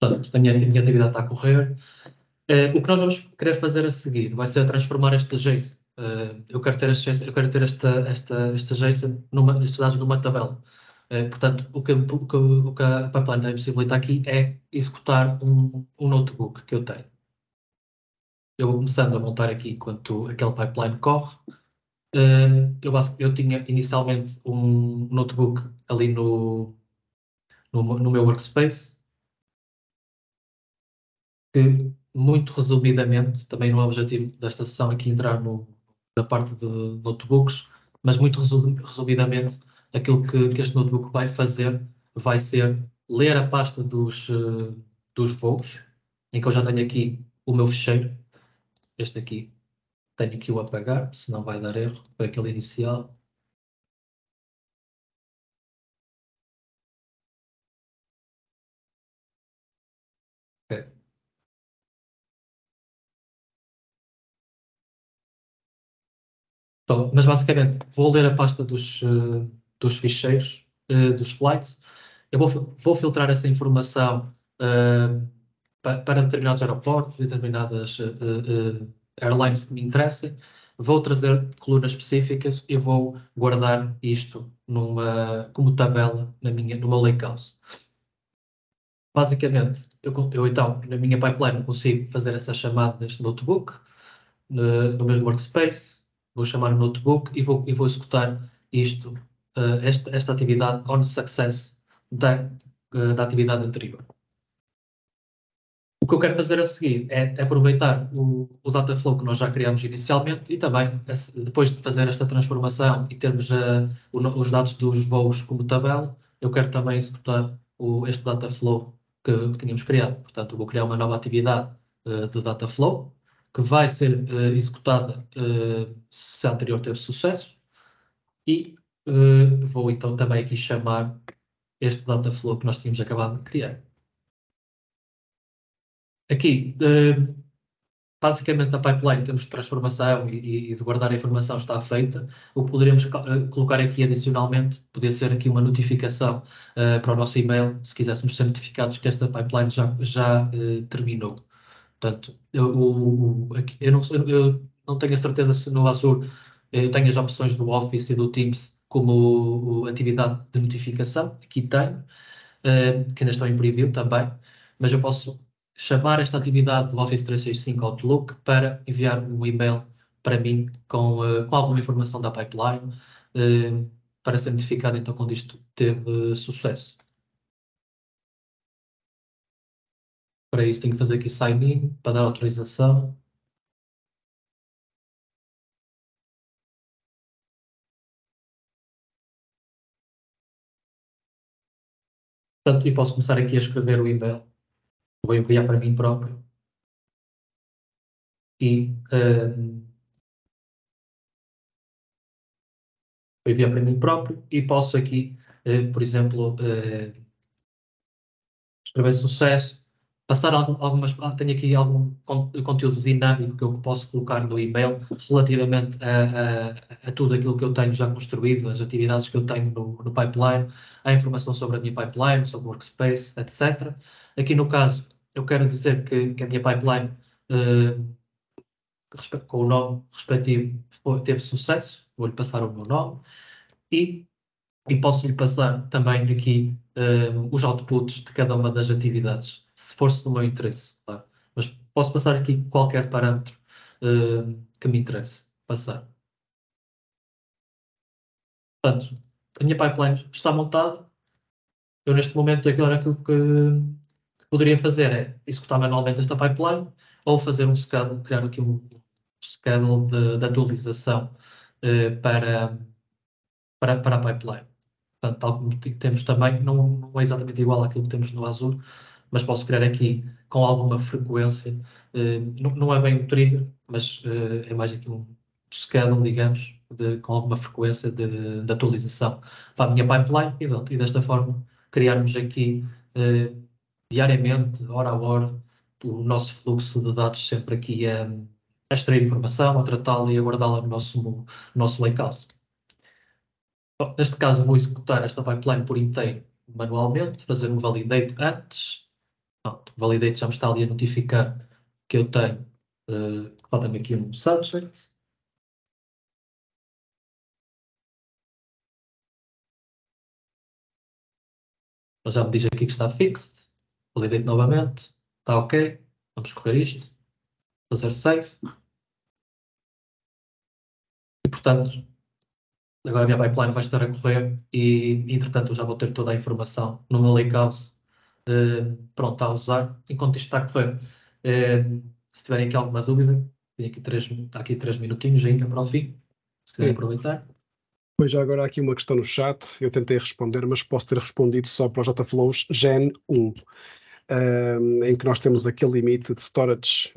Portanto, a minha atividade está a correr. O que nós vamos querer fazer a seguir vai ser transformar este JSON. Eu quero ter este JSON, estes dados numa tabela. Portanto, o que a pipeline tem possibilita aqui é executar um notebook que eu tenho. Eu vou começando a montar aqui enquanto aquele pipeline corre. Eu tinha inicialmente um notebook ali no meu workspace, que muito resumidamente, também não é o objetivo desta sessão aqui entrar na parte de notebooks, mas muito resumidamente, aquilo que este notebook vai fazer vai ser ler a pasta dos voos, em que eu já tenho aqui o meu fecheiro, este aqui, tenho que o apagar, senão vai dar erro, foi aquele inicial. Ok. Pronto, mas basicamente vou ler a pasta dos ficheiros, dos flights. Eu vou filtrar essa informação para determinados aeroportos, determinadas airlines que me interessem. Vou trazer colunas específicas e vou guardar isto como tabela no meu lakehouse. Basicamente, eu então, na minha pipeline, consigo fazer essa chamada neste notebook, no mesmo workspace, vou chamar o notebook e vou executar esta atividade on success da atividade anterior. O que eu quero fazer a seguir é aproveitar o Dataflow que nós já criamos inicialmente e também, depois de fazer esta transformação e termos os dados dos voos como tabela, eu quero também executar este Dataflow que tínhamos criado. Portanto, eu vou criar uma nova atividade de Dataflow que vai ser executada se a anterior teve sucesso e vou então também aqui chamar este Dataflow que nós tínhamos acabado de criar. Aqui, basicamente, a pipeline temos de transformação e de guardar a informação está feita. O que poderíamos colocar aqui adicionalmente, poderia ser aqui uma notificação para o nosso e-mail, se quiséssemos ser notificados que esta pipeline já terminou. Portanto, eu não tenho a certeza se no Azure eu tenho as opções do Office e do Teams como atividade de notificação. Aqui tenho, que ainda estão em preview também, mas eu posso chamar esta atividade do Office 365 Outlook para enviar um e-mail para mim com alguma informação da pipeline, para ser notificado então quando isto teve sucesso. Para isso tenho que fazer aqui sign in, para dar autorização. Portanto, e posso começar aqui a escrever o e-mail. Vou enviar para mim próprio. E vou enviar para mim próprio e posso aqui, por exemplo, escrever sucesso, passar algumas. Tenho aqui algum conteúdo dinâmico que eu posso colocar no e-mail relativamente a tudo aquilo que eu tenho já construído, as atividades que eu tenho no pipeline, a informação sobre a minha pipeline, sobre o workspace, etc. Aqui no caso, eu quero dizer que a minha pipeline, com o nome respectivo, teve sucesso. Vou-lhe passar o meu nome e posso-lhe passar também aqui os outputs de cada uma das atividades, se for do meu interesse, claro. Mas posso passar aqui qualquer parâmetro que me interesse passar. Portanto, a minha pipeline está montada. Eu, neste momento, agora aquilo que poderia fazer é executar manualmente esta pipeline ou fazer um schedule, criar aqui um schedule de atualização para a pipeline. Portanto, tal como temos também, não é exatamente igual àquilo que temos no Azure, mas posso criar aqui com alguma frequência. Não é bem um trigger, mas é mais aqui um schedule, digamos, com alguma frequência de atualização para a minha pipeline e desta forma criarmos aqui diariamente, hora a hora, o nosso fluxo de dados sempre aqui a extrair informação, a tratá-la e a guardá-la no nosso lakehouse. Bom, neste caso, vou executar esta pipeline por inteiro manualmente, fazer um validate antes. Pronto, o validate já me está ali a notificar que eu tenho, falta-me aqui um subject. Mas já me diz aqui que está fixed. Validate novamente. Está ok. Vamos correr isto. Fazer save. E, portanto, agora a minha pipeline vai estar a correr e, entretanto, eu já vou ter toda a informação no meu lakehouse pronto a usar enquanto isto está a correr. Se tiverem aqui alguma dúvida, tem aqui 3 minutinhos ainda para o fim, se quiserem aproveitar. Pois já agora há aqui uma questão no chat, eu tentei responder, mas posso ter respondido só para os Dataflows Gen 1, em que nós temos aquele limite de storage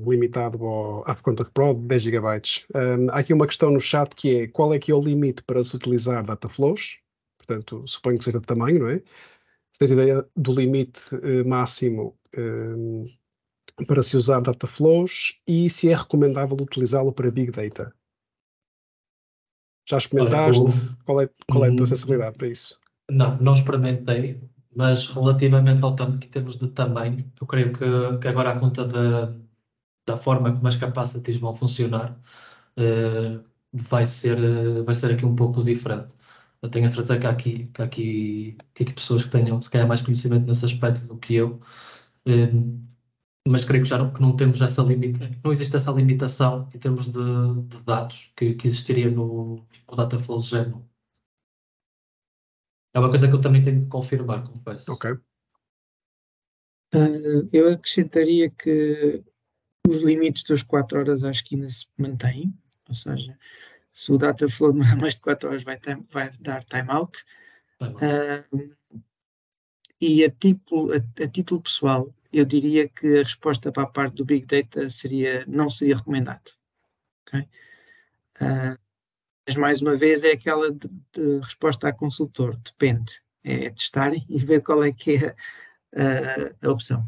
limitado ao AppContact Pro de 10 GB. Há aqui uma questão no chat que é qual é que é o limite para se utilizar Dataflows? Portanto, suponho que seja de tamanho, não é? Se tens ideia do limite máximo para se usar data flows e se é recomendável utilizá-lo para Big Data. Já experimentaste? Qual é a tua sensibilidade para isso? Não experimentei, mas relativamente em termos de tamanho, eu creio que agora à conta da forma como as capacities vão funcionar, vai ser aqui um pouco diferente. Eu tenho a certeza que há aqui pessoas que tenham, se calhar, mais conhecimento nesse aspecto do que eu, mas creio que não temos não existe essa limitação em termos de dados que existiria no Dataflow Gen. É uma coisa que eu também tenho que confirmar, confesso. Ok. Eu acrescentaria que os limites das 4 horas acho que ainda se mantêm, ou seja, se o Dataflow demorar mais de 4 horas vai dar timeout. E a título pessoal, eu diria que a resposta para a parte do Big Data não seria recomendado. Okay? Mas mais uma vez é aquela de resposta a consultor, depende. É testarem e ver qual é que é a opção.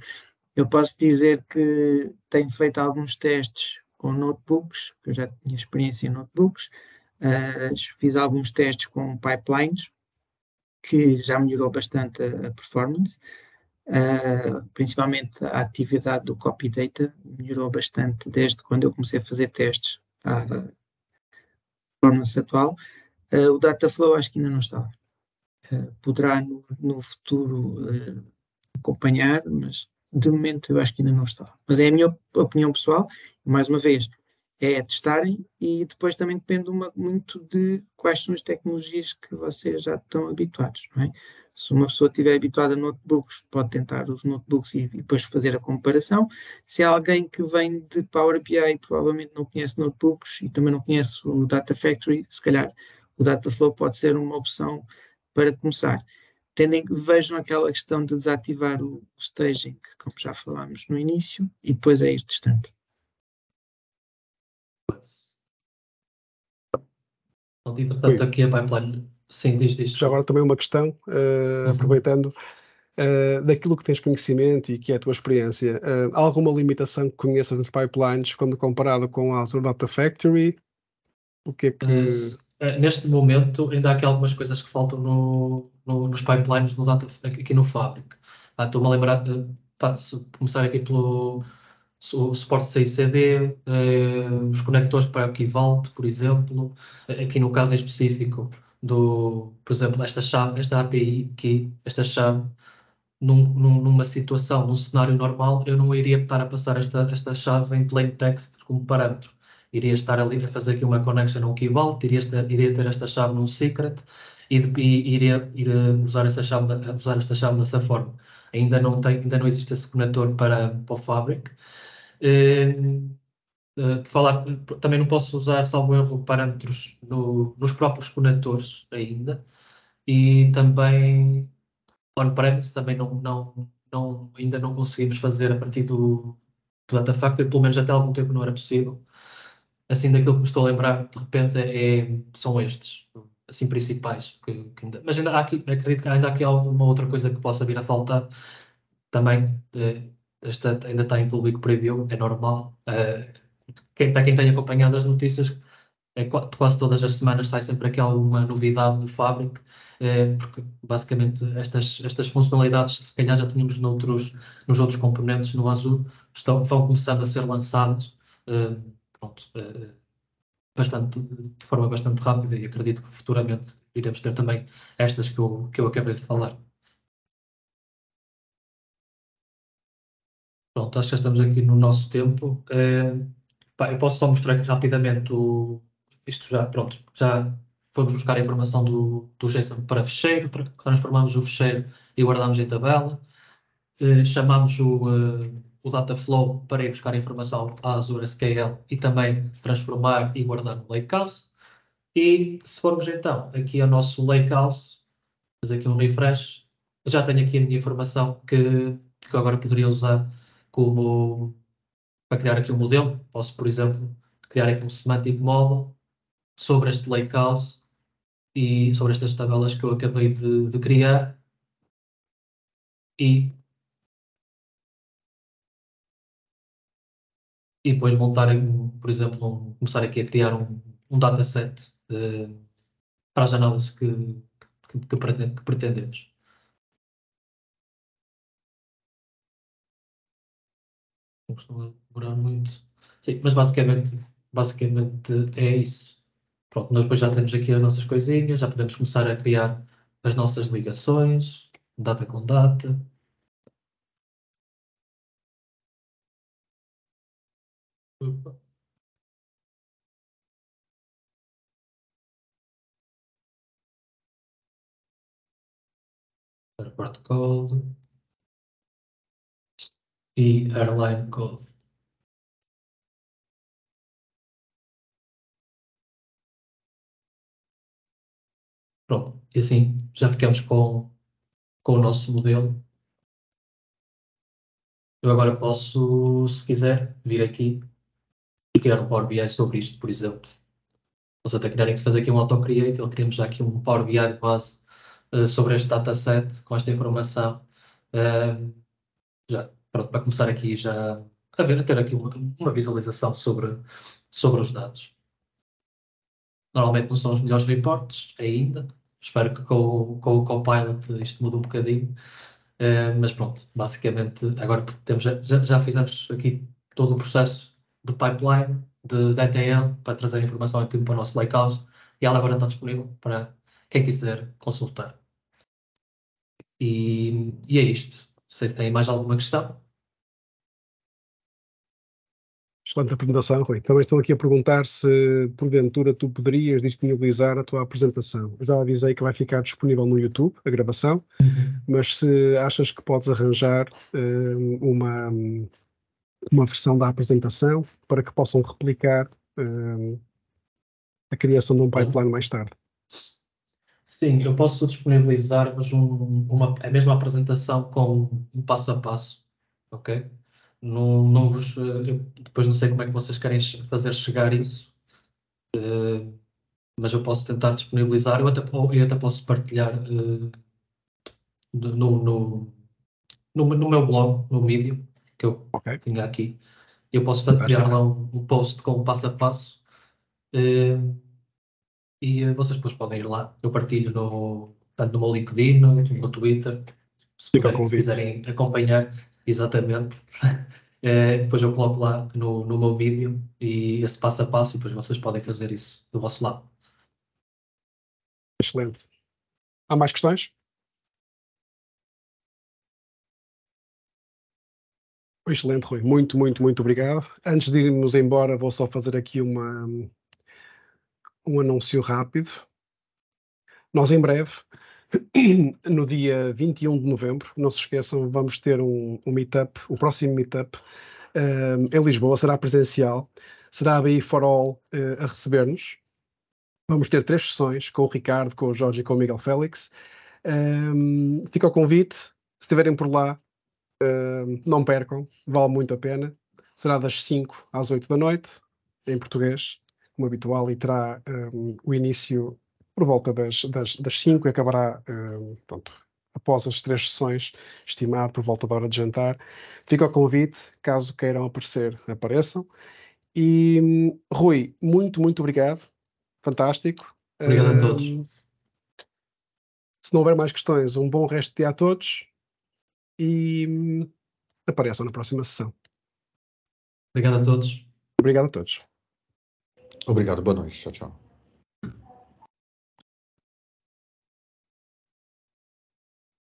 Eu posso dizer que tenho feito alguns testes com notebooks, que eu já tinha experiência em notebooks, fiz alguns testes com pipelines, que já melhorou bastante a performance, principalmente a atividade do copy data melhorou bastante desde quando eu comecei a fazer testes à performance atual. O Dataflow acho que ainda não está. Poderá no futuro acompanhar, mas de momento eu acho que ainda não está. Mas é a minha opinião pessoal, e mais uma vez, é testarem e depois também depende muito de quais são as tecnologias que vocês já estão habituados, não é? Se uma pessoa estiver habituada a notebooks, pode tentar os notebooks e depois fazer a comparação. Se há alguém que vem de Power BI e provavelmente não conhece notebooks e também não conhece o Data Factory, se calhar o Dataflow pode ser uma opção para começar. Vejam aquela questão de desativar o staging, como já falámos no início, e depois é ir testando. Portanto, aqui a pipeline, sim, diz. Já agora também uma questão, aproveitando, daquilo que tens conhecimento e que é a tua experiência, há alguma limitação que conheças nos pipelines quando comparado com a Azure Data Factory? O que é que... Neste momento, ainda há aqui algumas coisas que faltam nos pipelines aqui no Fabric. Estou-me a lembrar, se começar aqui pelo suporte CICD, os conectores para o Key Vault, por exemplo, aqui no caso em específico por exemplo, esta API aqui, esta chave, numa situação, num cenário normal, eu não iria estar a passar esta chave em plain text como parâmetro. Iria estar ali a fazer aqui uma connection a um Key Vault, iria ter esta chave num secret e iria usar esta chave dessa forma. Ainda não existe esse conector para o Fabric. Também não posso usar, salvo erro, parâmetros nos próprios conectores ainda. E também on-premise também ainda não conseguimos fazer a partir do Data Factory, pelo menos até há algum tempo não era possível. Assim, daquilo que me estou a lembrar, de repente, são estes, assim, principais. Mas ainda acredito que ainda há aqui alguma outra coisa que possa vir a faltar. Também, ainda está em público preview, é normal. Para quem tem acompanhado as notícias, quase todas as semanas sai sempre aqui alguma novidade no Fabric, porque basicamente estas funcionalidades, se calhar já tínhamos nos outros componentes no Azure, vão começando a ser lançadas de forma bastante rápida, e acredito que futuramente iremos ter também estas que eu acabei de falar. Pronto, acho que já estamos aqui no nosso tempo. Eu posso só mostrar aqui rapidamente isto já fomos buscar a informação do JSON para fecheiro, transformamos o fecheiro e guardamos em tabela. Chamamos o Dataflow para ir buscar a informação à Azure SQL e também transformar e guardar no Lakehouse. E se formos então aqui ao nosso Lakehouse, fazer aqui um refresh, já tenho aqui a minha informação que eu agora poderia usar para criar aqui um modelo. Posso, por exemplo, criar aqui um semantic model sobre este Lakehouse e sobre estas tabelas que eu acabei de criar, e e depois montar, por exemplo, começar aqui a criar um dataset para as análises que pretendemos. Não costuma demorar muito. Sim, mas basicamente é isso. Pronto, nós depois já temos aqui as nossas coisinhas, já podemos começar a criar as nossas ligações, data com data. Opa. Airport code e airline code. Pronto, e assim já ficamos com o nosso modelo. Eu agora posso, se quiser, vir aqui e criar um Power BI sobre isto, por exemplo. Posso até criar aqui, fazer aqui um auto-create, ou criamos já aqui um Power BI de base sobre este dataset, com esta informação. Já, pronto, para começar aqui já a ter aqui uma visualização sobre os dados. Normalmente não são os melhores reportes ainda. Espero que com o Copilot isto mude um bocadinho. Mas pronto, basicamente agora já fizemos aqui todo o processo de pipeline, de ETL, para trazer a informação aqui para o nosso lakehouse, e ela agora está disponível para quem quiser consultar. E é isto. Não sei se tem mais alguma questão. Excelente apresentação, Rui. Também estão aqui a perguntar se, porventura, tu poderias disponibilizar a tua apresentação. Eu já avisei que vai ficar disponível no YouTube, a gravação, mas se achas que podes arranjar uma versão da apresentação para que possam replicar a criação de um pipeline mais tarde. Sim, eu posso disponibilizar-vos a mesma apresentação com um passo a passo, ok? Não vos, eu depois não sei como é que vocês querem fazer chegar isso, mas eu posso tentar disponibilizar, eu até posso partilhar no meu blog, no Medium, que eu tinha aqui. Eu posso partilhar lá um post com o passo a passo e vocês depois podem ir lá. Eu partilho tanto no meu LinkedIn, no Twitter, se quiserem acompanhar, exatamente. Depois eu coloco lá no meu vídeo e esse passo a passo, e depois vocês podem fazer isso do vosso lado. Excelente. Há mais questões? Excelente, Rui. Muito, muito, muito obrigado. Antes de irmos embora, vou só fazer aqui um anúncio rápido. Nós, em breve, no dia 21 de novembro, não se esqueçam, vamos ter um meetup, o próximo meetup, em Lisboa, será presencial. Será a BI for All a receber-nos. Vamos ter 3 sessões com o Ricardo, com o Jorge e com o Miguel Félix. Fica o convite. Se estiverem por lá, não percam, vale muito a pena. Será das 5 às 8 da noite, em português, como habitual, e terá o início por volta das 5 e acabará, pronto, após as 3 sessões, estimado por volta da hora de jantar. Fica o convite, caso queiram aparecer, apareçam. E, Rui, muito, muito obrigado. Fantástico. Obrigado a todos. Se não houver mais questões, um bom resto de dia a todos e apareçam na próxima sessão. Obrigado a todos. Obrigado a todos. Obrigado, boa noite. Tchau, tchau.